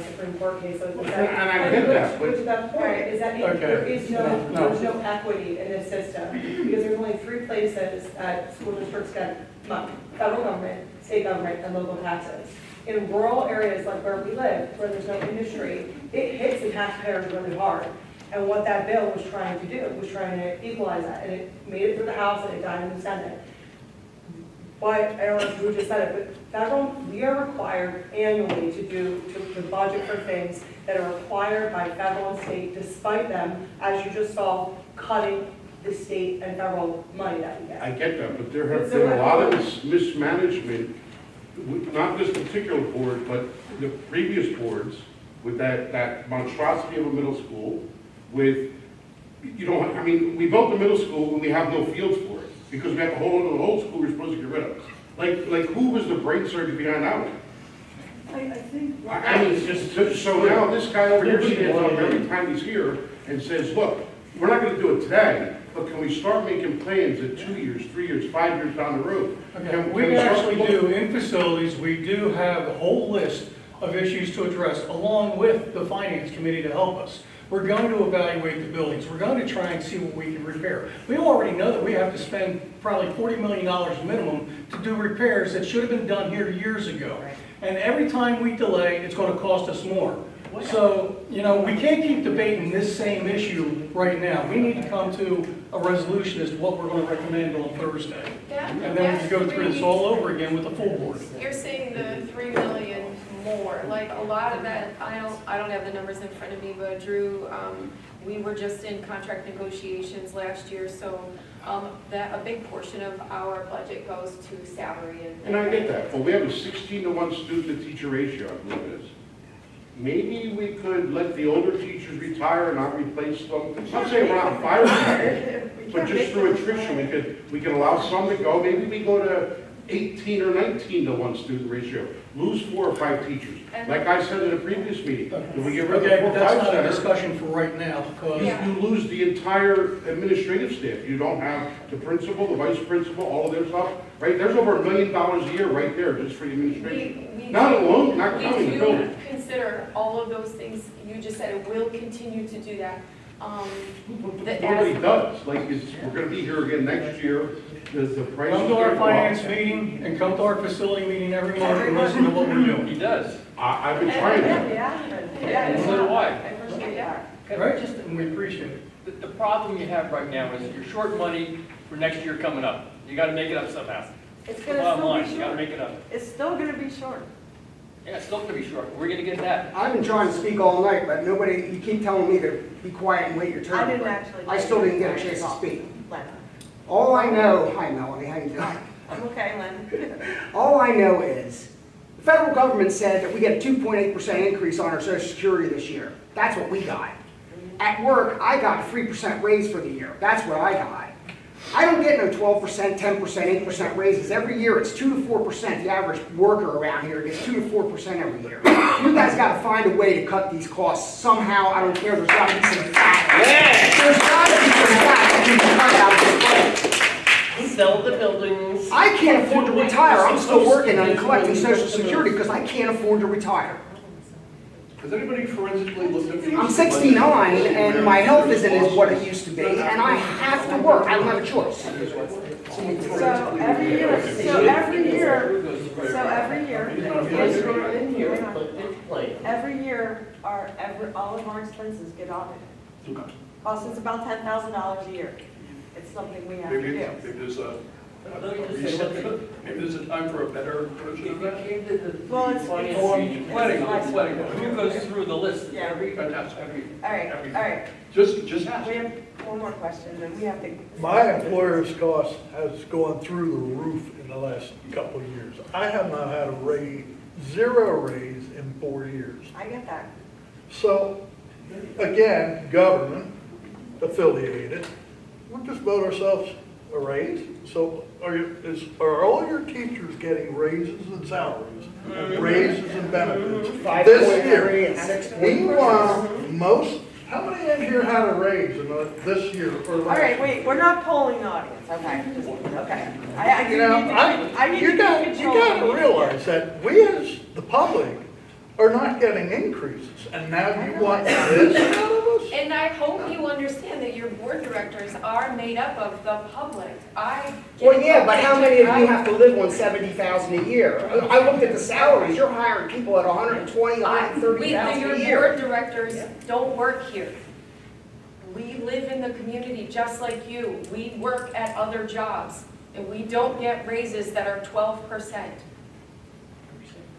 Supreme Court case. So And I get that, but. Which is that point, is that there is there's no equity in this system, because there's only 3 places that school districts get federal government, state government, and local taxes. In rural areas like where we live, where there's no industry, it hits the taxpayers really hard. And what that bill was trying to do, was trying to equalize that, and it made it through the House and it died in the Senate. But, I don't know who just said it, but federal, we are required annually to budget for things that are required by federal and state, despite them, as you just saw, cutting the state and federal money that we get. I get that, but there have been a lot of mismanagement, not this particular board, but the previous boards, with that monstrosity of a middle school, with, you know, I mean, we built the middle school and we have no fields for it, because we have to hold on to the old school we're supposed to get rid of. Like who was the brain surgeon behind that one? I think. I mean, so now this guy over here stands up every time he's here and says, look, we're not gonna do it today, but can we start making plans at 2 years, 3 years, 5 years down the road? Okay, we actually do, in facilities, we do have a whole list of issues to address, along with the finance committee to help us. We're going to evaluate the buildings. We're going to try and see what we can repair. We already know that we have to spend probably $40 million minimum to do repairs that should have been done here years ago. And every time we delay, it's going to cost us more. So, you know, we can't keep debating this same issue right now. We need to come to a resolution as to what we're going to recommend on Thursday. And then we can go through this all over again with the full board. You're saying the 3 million more, like a lot of that, I don't have the numbers in front of me, but Drew, we were just in contract negotiations last year, so that a big portion of our budget goes to salary And I get that, but we have a 16-to-1 student-to-teacher ratio, I believe it is. Maybe we could let the older teachers retire and not replace them. I'm not saying we're not firing people, but just through attrition, we could allow some to go. Maybe we go to 18 or 19-to-1 student ratio, lose 4 or 5 teachers. Like I said in a previous meeting, if we get rid of the Okay, but that's 4-5 not a center, discussion for right now, because you lose the entire administrative staff. You don't have the principal, the vice principal, all of their stuff, right? There's over $1 million a year right there just for the administration. Not counting the building. We do consider all of those things you just said, and we'll continue to do that. Nobody does, like, we're gonna be here again next year, the price. come to our finance meeting and come to our facility meeting every month and listen to what we're doing. He does. I've been trying to. And so do I. I appreciate that. Right, and we appreciate it. The problem you have right now is you're short money for next year coming up. You gotta make it up somehow. It's gonna Bottom still line, be you gotta short. make it up. It's still gonna be short. Yeah, it's still gonna be short. We're gonna get that. I've been trying to speak all night, but nobody, you keep telling me to be quiet and wait your turn. I didn't but actually. I still didn't get a chance to speak. Len. All I know, hi Melanie, how you doing? I'm okay, Len. All I know is, the federal government said that we get a 2.8% increase on our Social Security this year. That's what we got. At work, I got a 3% raise for the year. That's what I got. I don't get no 12%, 10%, 8% raises. Every year, it's 2 to 4%. The average worker around here gets 2 to 4% every year. You guys got to find a way to cut these costs somehow. I don't care. There's got to be some fat. There's got to be some fat that can be cut out of this budget. Sell the buildings. I can't afford to retire. I'm still working on collecting Social Security because I can't afford to retire. Has anybody forensically looked at these? I'm 69 and my health isn't as what it used to be, and I have to work. I don't have a choice. So every year, all of our expenses get audited. Costs us about $10,000 a year. It's something we have to Maybe do. there's a time for a better version of that. Well, it's. Letting go. Who goes through the list? Yeah. Fantastic. All right. Just ask. We have one more question, then we have to. My employer's cost has gone through the roof in the last couple of years. I have not had a raise, zero raise in 4 years. I get that. So, again, government affiliated, we'll just vote ourselves a raise. So are all your teachers getting raises and salaries, raises and benefits this year? Meanwhile, how many in here had a raise in this year or last? All right, wait, we're not polling the audience, okay? Okay. You got to realize that we as the public are not getting increases, and now you want this out of us? And I hope you understand that your board directors are made up of the public. Well, yeah, but how many of you have to live on $70,000 a year? I looked at the salaries. You're hiring people at $120,000, $130,000 a Your year. board directors don't work here. We live in the community just like you. We work at other jobs, and we don't get raises that are 12%.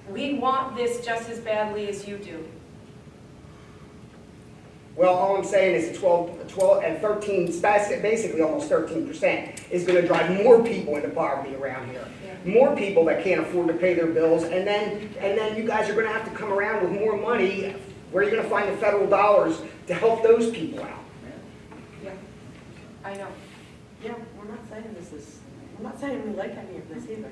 We want this just as badly as you do. Well, all I'm saying is 12 and 13, basically almost 13%, is gonna drive more people into poverty around here. More people that can't afford to pay their bills, and then you guys are gonna have to come around with more money. Where are you gonna find the federal dollars to help those people out? Yeah, I know. Yeah, we're not saying we like any of this either.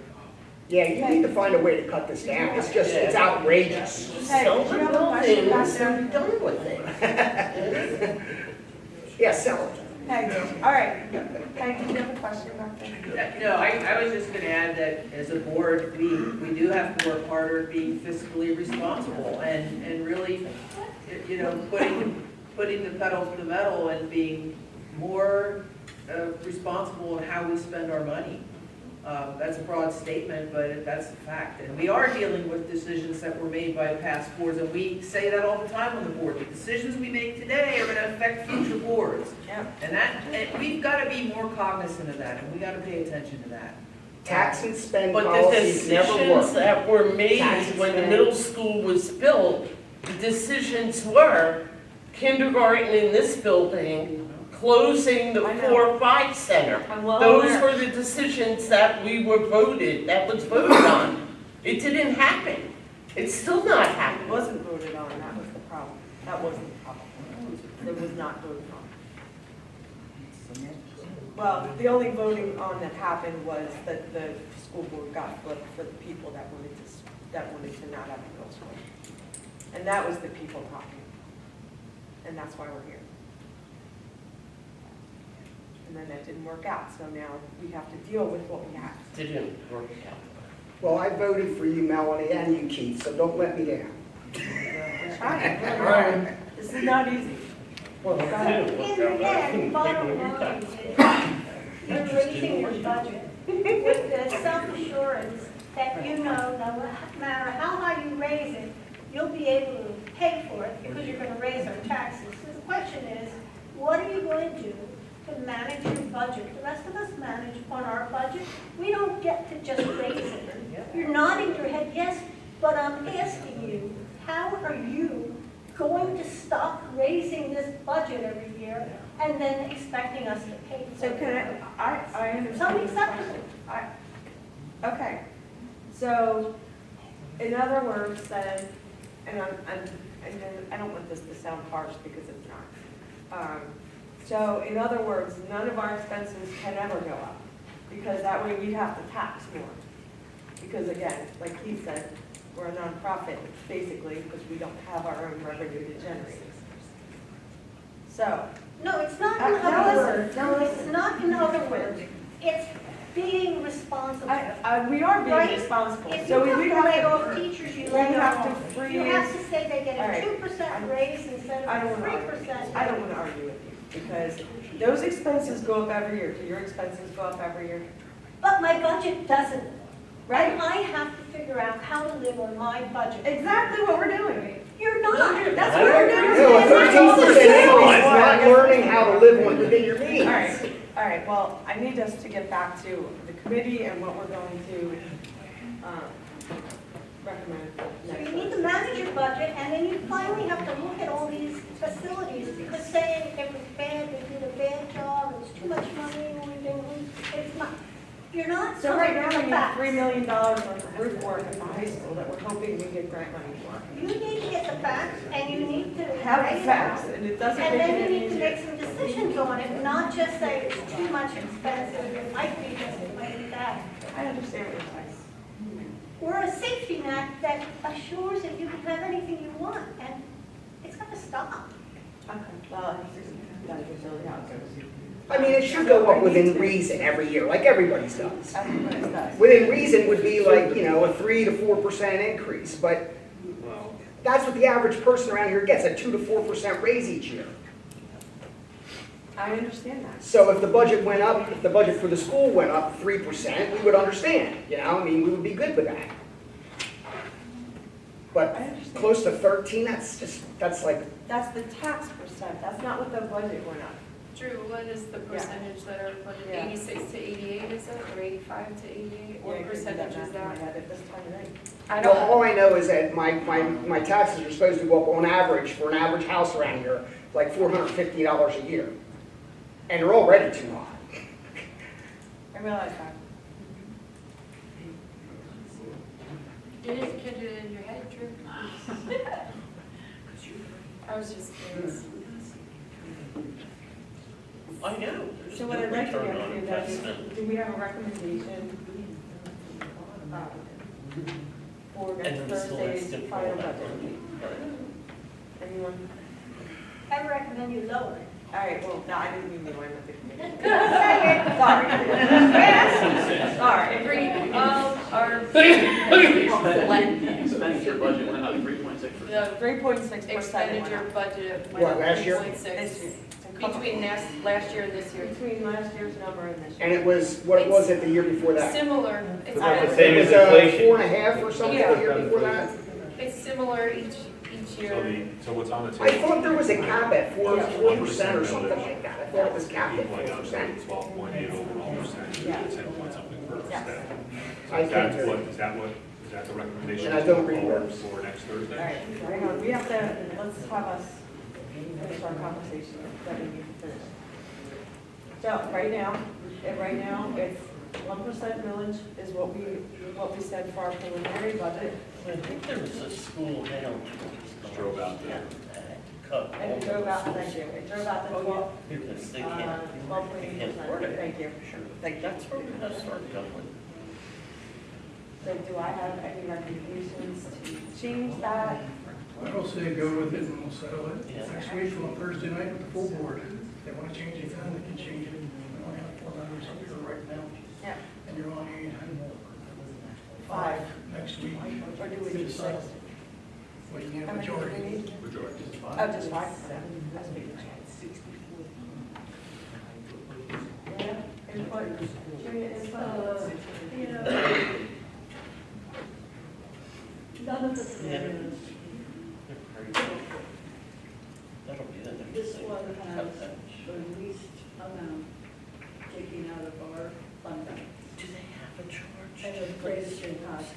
Yeah, you need to find a way to cut this down. It's just, it's outrageous. Hey, Sell do the you have a question back buildings there? and be done with it. Yeah, sell it. Hey, all right. Peggy, do you have a question back there? No, I was just gonna add that as a board, we do have to work harder at being fiscally responsible and really, you know, putting the pedal to the metal and being more responsible in how we spend our money. That's a broad statement, but that's a fact. And we are dealing with decisions that were made by past boards, and we say that all the time on the board. The decisions we make today are gonna affect future boards. Yeah. And we've gotta be more cognizant of that, and we gotta pay attention to that. Tax and spend But the policies never decisions work. that were made Tax and when the spend. middle school was built, the decisions were kindergarten in this building, closing the I know. 4-5 center. I'm well Those aware. were the decisions that that was voted on. It didn't happen. It's still not It happening. wasn't voted on, that was the problem. That wasn't the problem. It was not voted on. Well, the only voting on that happened was that the school board got flipped for the people that wanted to not have a middle school. And that was the people talking. And that's why we're here. And then that didn't work out, so now we have to deal with what we have. Didn't work out. Well, I voted for you, Melanie, and you, Keith, so don't let me down. We're trying. This is not easy. Well, it didn't work In out, the but I end, couldn't bottom figure it line out. is, you're raising your budget with the self-assurance that you know, no matter how high you raise it, you'll be able to pay for it because you're gonna raise our taxes. So the question is, what are you going to do to manage your budget? The rest of us manage on our budget. We don't get to just raise it. You're nodding your head yes, but I'm asking you, how are you going to stop raising this budget every year and then expecting us to pay for So it? can I It's understand. unacceptable. Okay, so, in other words, then, and then I don't want this to sound harsh because it's not. So, in other words, none of our expenses can ever go up, because that way we have to tax more. Because again, like he said, we're a nonprofit, basically, because we don't have our own revenue to generate. So, No, it's not Now in other listen, words. now listen. It's not in other words. It's being responsible. we are being Right? responsible, If so you we have to lay have off to, teachers, you we lay them have to off. freeze. You have to say they get All a right. 2% raise instead I of don't a want to 3%. I don't want to argue with you, because those expenses go up every year. Do your expenses go up every year? But my budget doesn't. Right. And I have to figure out how to live on my budget. Exactly what we're doing. You're not. That's what we're doing. No, a And that's all 13% we're increase is doing. not learning how to live within your means. All right, well, I need us to get back to the committee and what we're going to recommend So next you need week. to manage your budget, and then you finally have to look at all these facilities, because saying it was bad, they did a bad job, it's too much money, it's not. You're not. So right now, telling we the have facts. $3 million worth of roof work at the high school that we're hoping we get grant money for. You need to get the facts, and you need to. Have weigh the it facts, out. and it doesn't And make it then any you need to easier. make some decisions on it, not just say it's too much expensive, it might be this, it might be that. I understand what you're saying. We're a safety net that assures that you can have anything you want, and it's gonna stop. Okay, well, that's really how it goes. I mean, it should go up within reason every year, like everybody's does. Everybody's does. Within reason would be like, you know, a 3 to 4% increase, but that's what the average person around here gets, a 2 to 4% raise each year. I understand that. So if the budget went up, if the budget for the school went up 3%, we would understand, you know, I mean, we would be good with that. I But understand. close to 13, that's like, That's the tax percent, that's not what the budget went up. Drew, what is the percentage that are funded, Yeah. 86 to 88, is it, or 85 to 88? What percentage is that? At this time of night. I well, don't, all I know is that my taxes are supposed to go up on average, for an average house around here, like $450 a year. And they're already too high. I realize that. you didn't get it in your head, Drew. I was just curious. I know. So what I'd like to get to that is, do we have a recommendation for next Thursday's final budget? Anyone? I recommend you lower it. All right, well, no, I didn't mean the one with the committee. Sorry. Sorry. Agreed, our Expenditure budget went up 3.6%. the 3.6%. expenditure budget went What, up last year? 3.6. This year. Between last year and this year. Between last year's number and this And year. it was, what was it the year before that? Similar, it's, About the same It was as inflation. 4.5 or something the year before that? it's similar each So year. so what's on the table? I thought there was a cap at 4% or something like that. I thought it was capped at Going up to 4%. 12.8 overall percent, Yeah. 10 point something per Yeah. step. So I is that can't do what, it. is that the recommendation? And I don't read forward words. For next Thursday? All right, hang on, we have to, let's have us finish our conversation that we need to finish. So, right now, it's 1% millage is what we said for our preliminary budget. I think there was a school down. Just drove out there. And it drove out, thank you, it drove out the 12, Because they can't, they 12.8%, can't afford it. thank you. Like, that's where we gotta start going. So do I have any recommendations to change that? I'll say go with it and we'll settle it Yeah. next week on Thursday night with the full board. If they want to change it, then they can change it. We only have 4 members up here right now, Yeah. and you're on 5 next week. Or do we need 6? Well, you need a How many do we majority. need? Majority. Oh, just 5? That's a big change. Yeah, input, Julia, input. None of the scenarios, That'll be the next this thing. one has Cut that. the least amount taking out of our fund balance Do they have a charge? and the greatest impact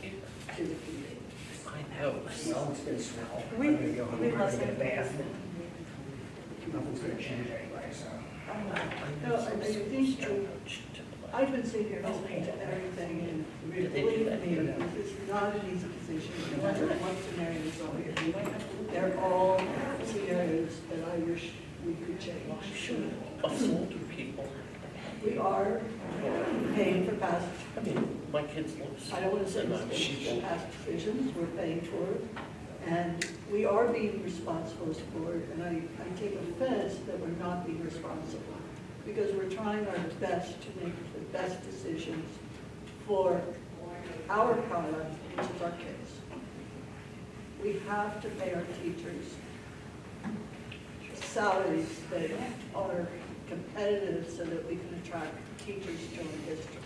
to the community. I know. Someone's gonna swell. We, I'm gonna go home we and listen. get a bath. Nothing's gonna change anyway, so. No, I think I've been sitting here listening to everything, and believe me, this is not an easy decision, no matter what scenarios are here. They're all scenarios that I wish we could change. Us older people, We are paying for past, I mean, my kids live. I don't want to say mistakes, but past decisions, we're paying for it. And we are being responsible as a board, and I take offense that we're not being responsible, because we're trying our best to make the best decisions for our product, which is our kids. We have to pay our teachers salaries that are competitive so that we can attract teachers to our district.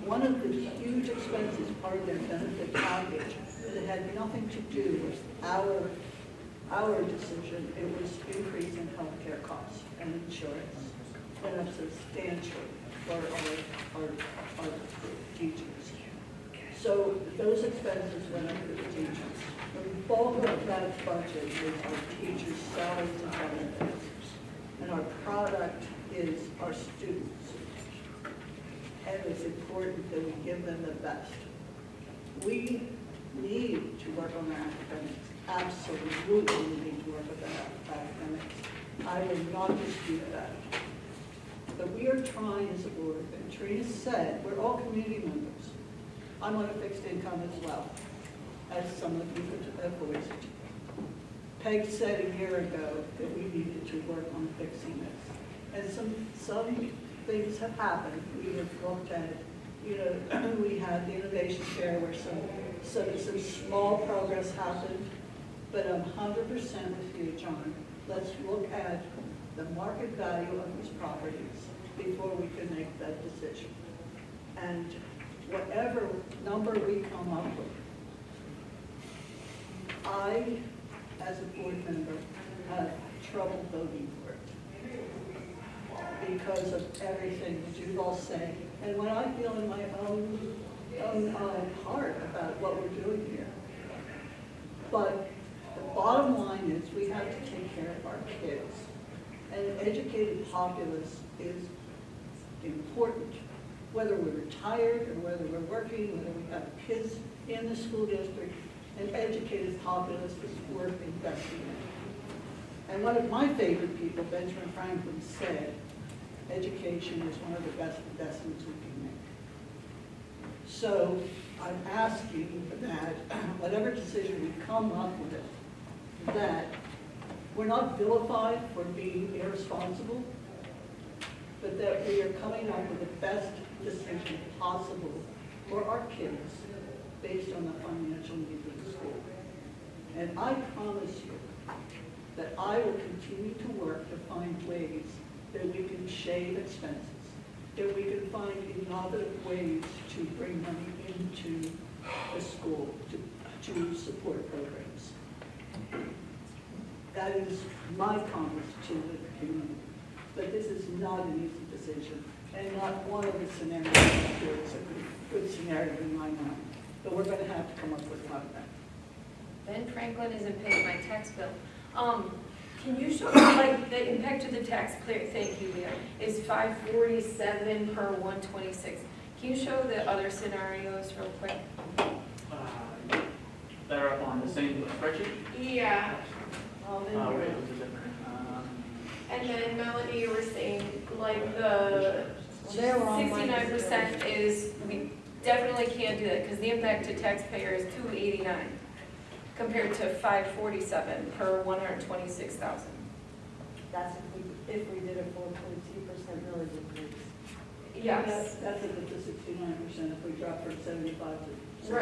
One of the huge expenses, part of their benefit package, that had nothing to do with our decision, it was increase in healthcare costs and insurance. Went up substantially for our teachers. So those expenses went up for the teachers. The bulk of that budget is our teachers' salaries and benefits. And our product is our students. And it's important that we give them the best. We need to work on our academics. Absolutely, we need to work on our academics. I will not dispute that. But we are trying as a board, and Trina said, we're all community members. I'm on a fixed income as well, as some of you have voiced. Peg said a year ago that we needed to work on fixing this. And some things have happened. We have looked at, we had the innovation fair where some small progress happened, but I'm 100% with you, John. Let's look at the market value of these properties before we can make that decision. And whatever number we come up with, I, as a board member, have trouble voting for it because of everything that you've all said, and what I feel in my own heart about what we're doing here. But the bottom line is we have to take care of our kids. And an educated populace is important, whether we're retired or whether we're working, whether we have kids in the school district. An educated populace is worth investing in. And one of my favorite people, Benjamin Franklin, said, education is one of the best investments we can make. So I'm asking that whatever decision we come up with, that we're not vilified for being irresponsible, but that we are coming up with the best decision possible for our kids based on the financial needs of the school. And I promise you that I will continue to work to find ways that we can shave expenses, that we can find innovative ways to bring money into the school to support programs. That is my promise to the community. But this is not an easy decision, and not one of the scenarios is a good scenario in my mind. But we're going to have to come up with one of them. Ben Franklin isn't paying my tax bill. Can you show, like, the impact to the taxpayer, thank you, Leah, is $547 per 126. Can you show the other scenarios real quick? They're up on the same spreadsheet? Yeah. Wait, was it different? And then Melanie, you were saying, like, the 69% is, we definitely can't do that, because the impact to taxpayer is $289. Compared to $547 per 126,000. That's if we did a 4.2% millage increase. Yes. That's at the 69% if we drop from 75 to 65,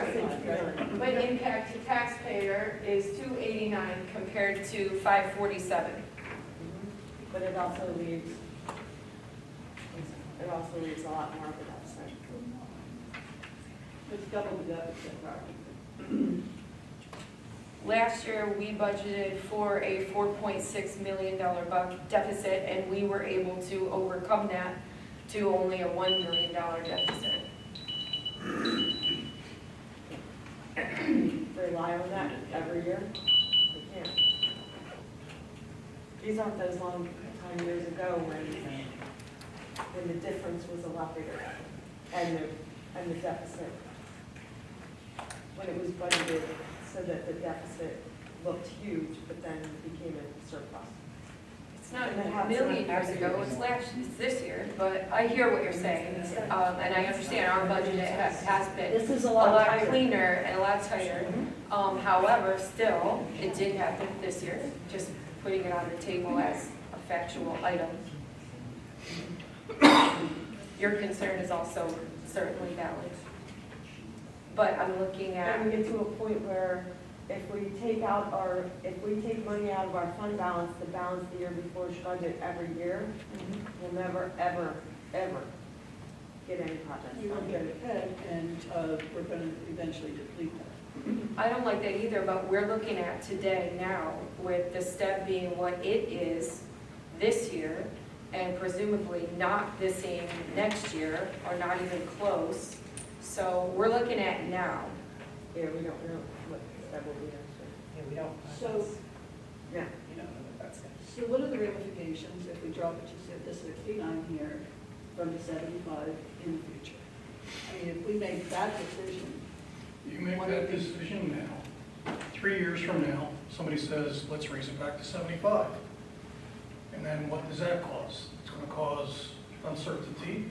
Right. right? But impact to taxpayer is $289 compared to $547. But it also leaves a lot more of a deficit. It's double the deficit, right? Last year, we budgeted for a $4.6 million deficit, and we were able to overcome that to only a $1 million deficit. Rely on that every year? We can't. These aren't those long time years ago when the difference was a lot bigger and the deficit, when it was budgeted so that the deficit looked huge, but then became a surplus. It's not a million years ago, it's this year, but I hear what you're saying. And I understand our budget has been This is a lot cleaner and a lot tighter. However, still, it did happen this year, just putting it on the table as a factual item. Your concern is also certainly valid. But I'm looking at. And we get to a point where if we take money out of our fund balance, the balance the year before is funded every year, we'll never, ever, ever get any projects You will done. get ahead, and we're going to eventually deplete that. I don't like that either, but we're looking at today now with the step being what it is this year and presumably not the same next year or not even close. So we're looking at now. Yeah, we don't know what that will be next year. Yeah, we don't. So, Yeah. You don't know what that's going to so what are the ramifications if we drop it to the 69 here from the 75 in the future? I mean, if we make that decision. You make that decision now. 3 years from now, somebody says, let's raise it back to 75. And then what does that cause? It's going to cause uncertainty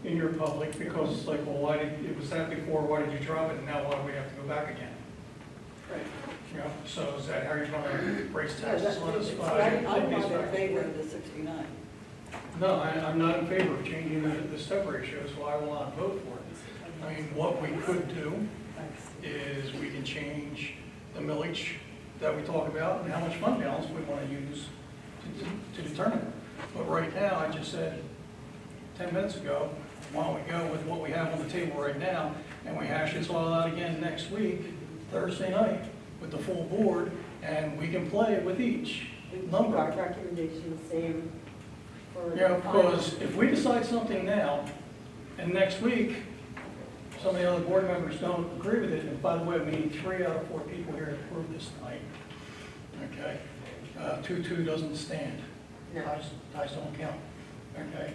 in your public because it's like, well, why did, it was that before, why did you drop it, and now why do we have to go back again? Right. You know, so is that how you're trying to raise Yeah, taxes on us? I'm not in favor of the 69. No, I'm not in favor of changing the step ratio, so I will not vote for it. I mean, what we could do is we can change the millage that we talk about and how much fund balance we want to use to determine it. But right now, I just said 10 minutes ago, why don't we go with what we have on the table right now, and we hash this all out again next week, Thursday night, with the full board, and we can play with each Our number. recommendation the same for. Yeah, because if we decide something now, and next week, some of the other board members don't agree with it, and by the way, we need 3 out of 4 people here to approve this tonight. Okay? 2-2 doesn't stand. Ties don't count. Okay?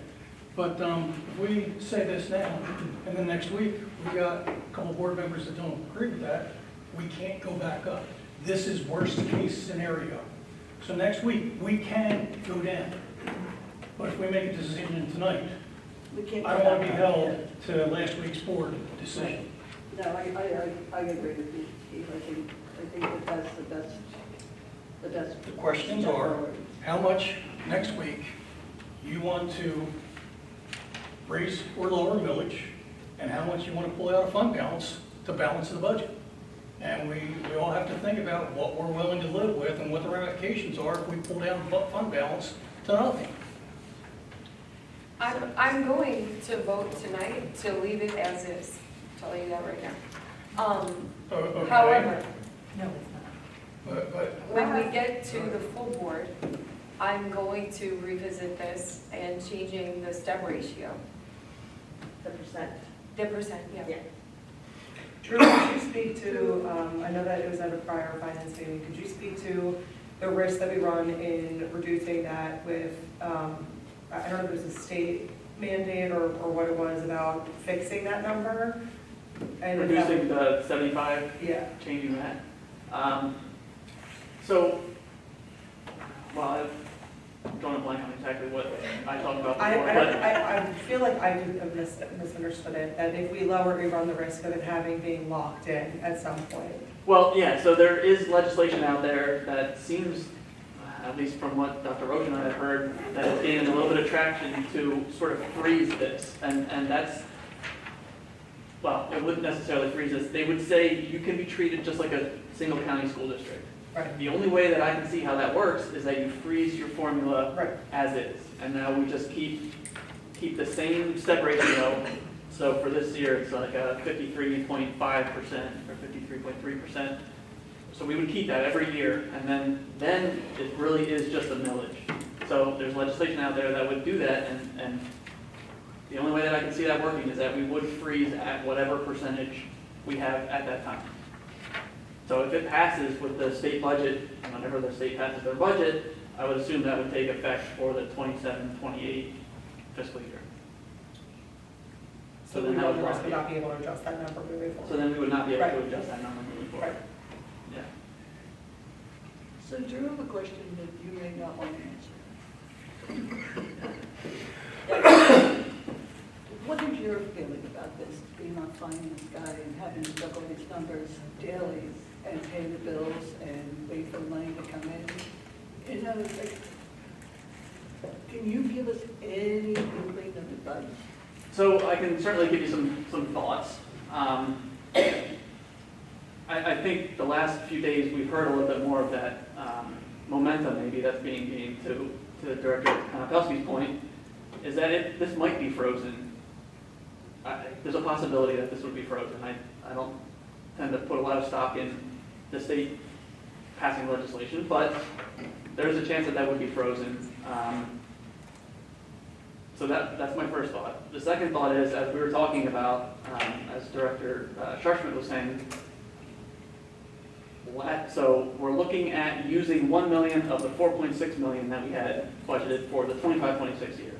But if we say this now, and then next week, we got a couple board members that don't agree with that, we can't go back up. This is worst case scenario. So next week, we can go down. But if we make a decision tonight, We can't. I don't want to be held to last week's board decision. No, I agree with you, Steve. I think that that's the best. The questions are, how much next week you want to raise or lower millage, and how much you want to pull out of fund balance to balance the budget. And we all have to think about what we're willing to live with and what the ramifications are if we pull down fund balance to nothing. I'm going to vote tonight to leave it as is, telling you that right now. Okay. However, But when we get to the full board, I'm going to revisit this and changing the step ratio. The percent. The percent, yeah. Yeah. Drew, could you speak to, I know that it was at a prior finance meeting, could you speak to the risk that we run in reducing that with, I don't know if it was a state mandate or what it was about fixing that number? And if that Reducing would- the 75, Yeah. changing that. So, well, I'm drawing a blank on exactly what I talked about before, but I feel like I could have misunderstood it, that if we lower, we run the risk of it having being locked in at some point. well, yeah, so there is legislation out there that seems, at least from what Dr. Roach and I have heard, that it's gaining a little bit of traction to sort of freeze this. And that's, well, it wouldn't necessarily freeze this. They would say you can be treated just like a single county school district. Right. The only way that I can see how that works is that you freeze your formula Right. as is. And now we just keep the same step ratio. So for this year, it's like a 53.5% or 53.3%. So we would keep that every year, and then it really is just a millage. So there's legislation out there that would do that, and the only way that I can see that working is that we would freeze at whatever percentage we have at that time. So if it passes with the state budget, and whenever the state passes their budget, I would assume that would take effect for the 27-28 fiscal year. So we then that run would the risk lock of it. not being able to adjust that number moving forward. So then we would not be able to Right. adjust that number moving forward. Right. Yeah. So Drew, I have a question that you may not want to answer. What is your feeling about this, being on finance guy and having to juggle these numbers daily and pay the bills and wait for the money to come in? You know, it's like, can you give us any inkling of advice? So I can certainly give you some thoughts. I think the last few days, we've heard a little bit more of that momentum maybe that's being gained to Director Konopelski's point, is that this might be frozen. There's a possibility that this would be frozen. I don't tend to put a lot of stock in the state passing legislation, but there's a chance that that would be frozen. So that's my first thought. The second thought is, as we were talking about, as Director Scharschmidt was saying, so we're looking at using 1 million of the 4.6 million that we had budgeted for the 25-26 year.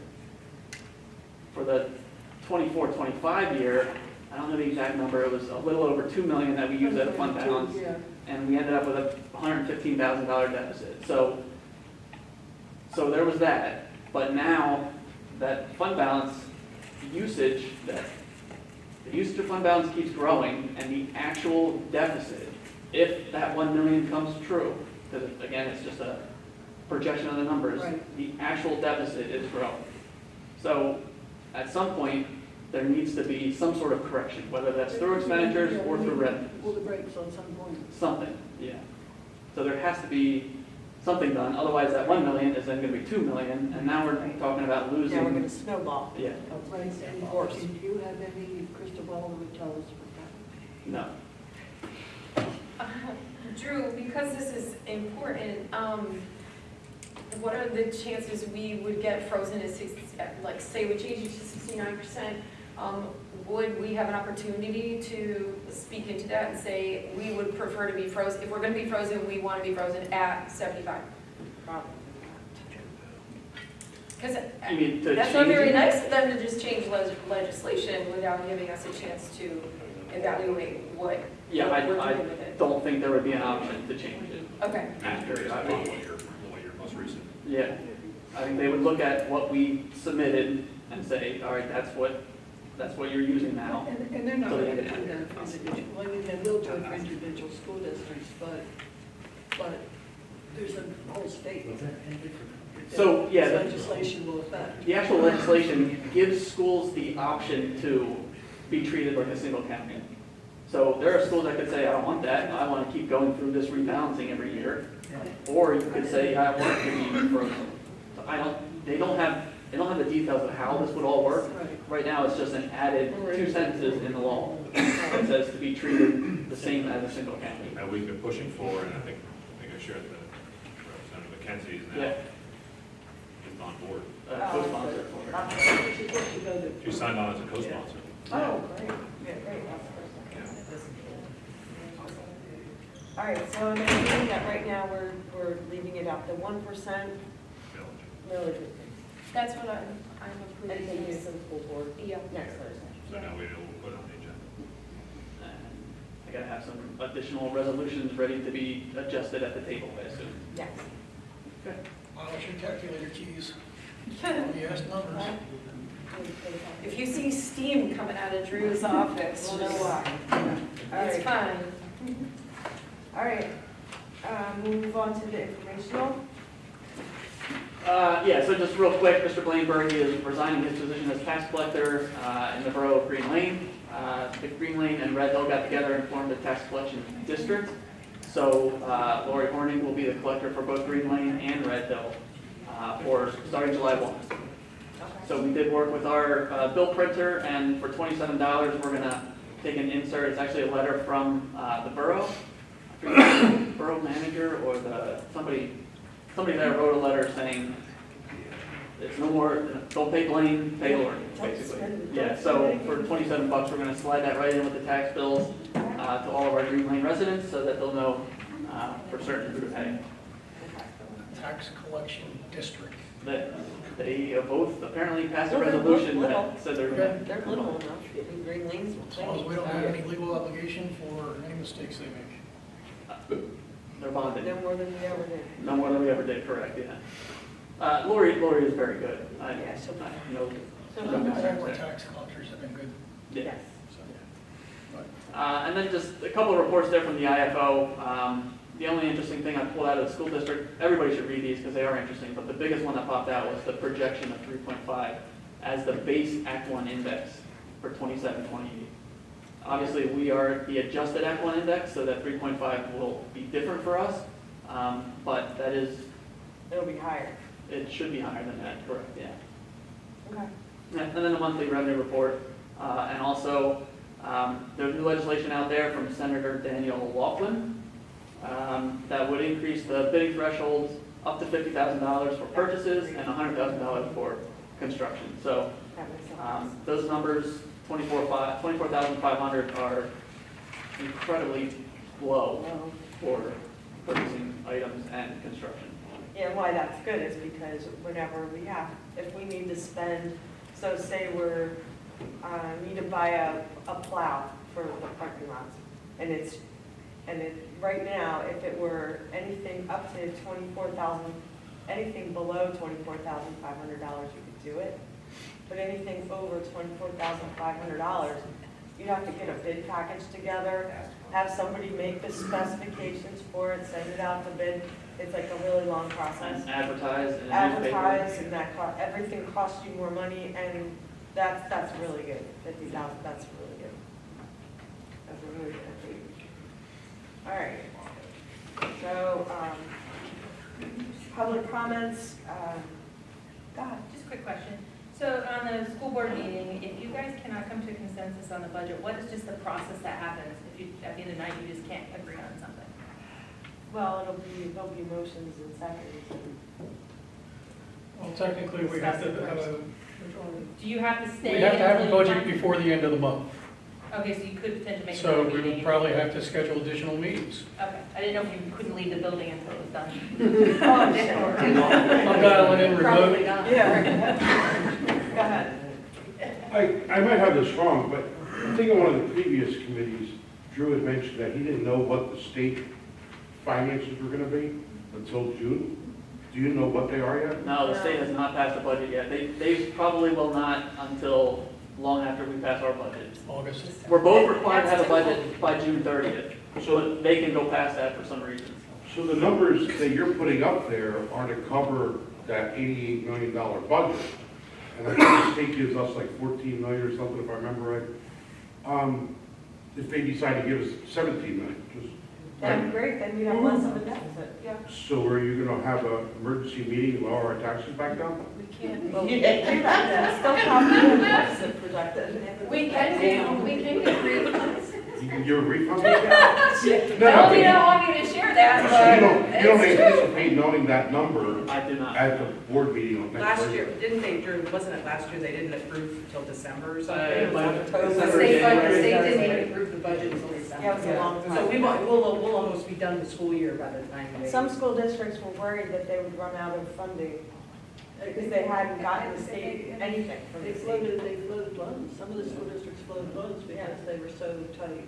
For the 24-25 year, I don't know the exact number, it was a little over 2 million that we used as a fund balance, and we ended up with a $115,000 deficit. So there was that, but now that fund balance usage, the usage of fund balance keeps growing, and the actual deficit, if that 1 million comes true, because again, it's just a projection of the numbers, Right. the actual deficit is growing. So at some point, there needs to be some sort of correction, whether that's through expenditures or through revenues. Pull the brakes on some point. Something, yeah. So there has to be something done, otherwise that 1 million is then gonna be 2 million, and now we're talking about losing. Now we're gonna snowball. Yeah, Right, and course. do you have any crystal ball that would tell us what that? no. Drew, because this is important, what are the chances we would get frozen at like, say we change it to 69%? Would we have an opportunity to speak into that and say, we would prefer to be frozen, if we're gonna be frozen, we wanna be frozen at 75? Probably. Because You mean to that's not change very it? nice of them to just change legislation without giving us a chance to evaluate what Yeah, we're I doing with it. don't think there would be an option to change it. Okay. After, Based I upon mean, what your most recent. yeah. I think they would look at what we submitted and say, all right, that's what you're using now. And they're not So they going to can do add that for individual, I mean, they will do it for individual school districts, but there's a whole state. So, yeah, that legislation will affect. The actual legislation gives schools the option to be treated like a single county. So there are schools that could say, I don't want that, I want to keep going through this rebalancing every year. Or you could say, I want it to be frozen. So they don't have the details of how this would all work. Right now, it's just an added 2 sentences in the law that says to be treated the same as a single county. And we've been pushing for, and I think I shared that Representative McKenzie is now is on board. Co-sponsor for it. She signed on as a co-sponsor. Oh, great, yeah, great, that's the first thing. All right, so I'm assuming that right now we're leaving it at the 1% millage. That's what I'm And approving. taking it to the full board Yeah. next Thursday. So now we'll put it on the agenda. And I gotta have some additional resolutions ready to be adjusted at the table, I assume. Yes. What's your calculator keys? Yes, numbers. If you see steam coming out of Drew's office, We'll know why. All it's right. fine. All right, move on to the informational. Yeah, so just real quick, Mr. Blainberg is resigning his position as tax collector in the borough of Green Lane. The Green Lane and Red Hill got together and formed a tax collection district. So Lori Horning will be the collector for both Green Lane and Red Hill for starting July 1. So we did work with our bill printer, and for $27, we're going to take an insert. It's actually a letter from the borough. I forget the borough manager or somebody there wrote a letter saying it's no more, don't pay Blaine, pay Lori, basically. Yeah, so for $27, we're going to slide that right in with the tax bills to all of our Green Lane residents so that they'll know for certain who to pay. Tax collection district. That they both apparently passed a resolution that said they're going to. They're little enough, in Green Lanes. As long as we don't have any legal obligation for any mistakes they make. They're bonded. No more than we ever did. No more than we ever did, correct, yeah. Lori is very good. Yeah, she'll be fine. No, So no we'll concerns All our there. tax collectors have been good. Yeah. Yes. And then just a couple of reports there from the IFO. The only interesting thing I pulled out of the school district, everybody should read these because they are interesting, but the biggest one that popped out was the projection of 3.5 as the base Act 1 index for 27-28. Obviously, we are the adjusted Act 1 index, so that 3.5 will be different for us, but that is, It'll be higher. it should be higher than that, correct, yeah. Okay. And then the monthly revenue report, and also there's new legislation out there from Senator Daniel Laughlin that would increase the bidding thresholds up to $50,000 for purchases and $100,000 for construction. So That makes sense. those numbers, 24,500, are incredibly low for purchasing items and construction. Yeah, why that's good is because whenever if we need to spend, so say need to buy a plow for the parking lots, and right now, if it were anything up to 24,000, anything below $24,500, you could do it. But anything over $24,500, you'd have to get a bid package together, have somebody make the specifications for it, send it out to bid. It's like a really long process. And advertise in a Advertise, newspaper. and everything costs you more money, and that's really good. 50,000, that's really good. That's a really good. All right. So, public comments, go ahead. Just a quick question. So on the school board meeting, if you guys cannot come to a consensus on the budget, what is just the process that happens if you, at the end of the night, you just can't agree on something? Well, there'll be motions and seconds. Well, technically, we have to have a, Do you have to stay? we have to have a until you budget find- before the end of the month. Okay, so you could potentially make. So another we would meeting. probably have to schedule additional meetings. Okay, I didn't know if you couldn't leave the building until it was done. Oh, sure. I'm dialing in remote. not. Yeah. Go ahead. I might have this wrong, but I think in one of the previous committees, Drew had mentioned that he didn't know what the state finances were gonna be until June. Do you know what they are yet? No, the state has not passed the budget yet. They probably will not until long after we pass our budget. August. We're both required to have a budget by June 30th, so they can go past that for some reason. So the numbers that you're putting up there are to cover that $88 million budget. And I think the state gives us like 14 million or something, if I remember right. If they decide to give us 17 million, just. That'd be great, then we'd have less of a deficit, yeah. So are you gonna have an emergency meeting and lower our taxes back down? We can't, well, It's still probably a deficit projected. We can get refunds. You can give a refund? I hope you don't want me to share that, So but you don't it's true. anticipate knowing that number I do not. at the board meeting on next Last Thursday? year, didn't they, Drew, wasn't it last year they didn't approve until December or something? It might have- It was December, the January. state didn't even approve the budget until December. Yeah, it was a long time. So we'll almost be done the school year by the time they. Some school districts were worried that they would run out of funding because they hadn't gotten the state anything from They the state. floated loans. Some of the school districts floated loans because they were so tight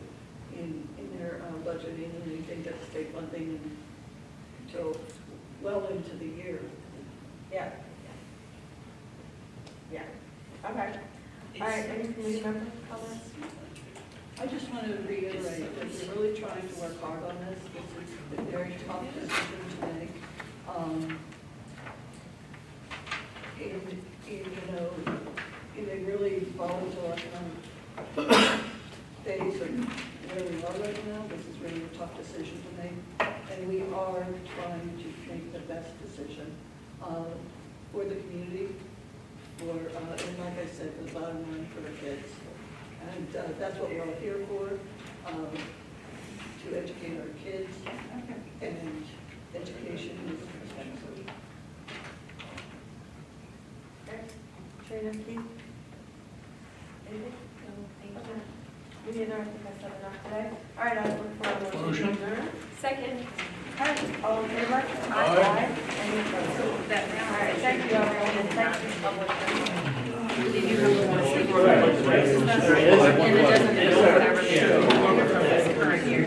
in their budgeting, and they didn't get state funding until well into the year. Yeah. Yeah, okay. All right, any committee member comments? I just want to reiterate that we're really trying to work hard on this. This is a very tough decision to make. In a really volatile economic phase of where we are right now, this is really a tough decision to make. And we are trying to make the best decision for the community, and like I said, the bottom line for the kids. And that's what we're all here for, to educate our kids. And education is expensive. Okay. Trina, Keith? Anything? Okay. We need, I think I said enough today. All right, I look for a motion. Motion. to adjourn. Second. All right, all in favor? Aye. Any opposed? So that All now. right, thank you, everyone, and thank you, public. Did you have one? There he is. And it doesn't. Yes, sir. Current year.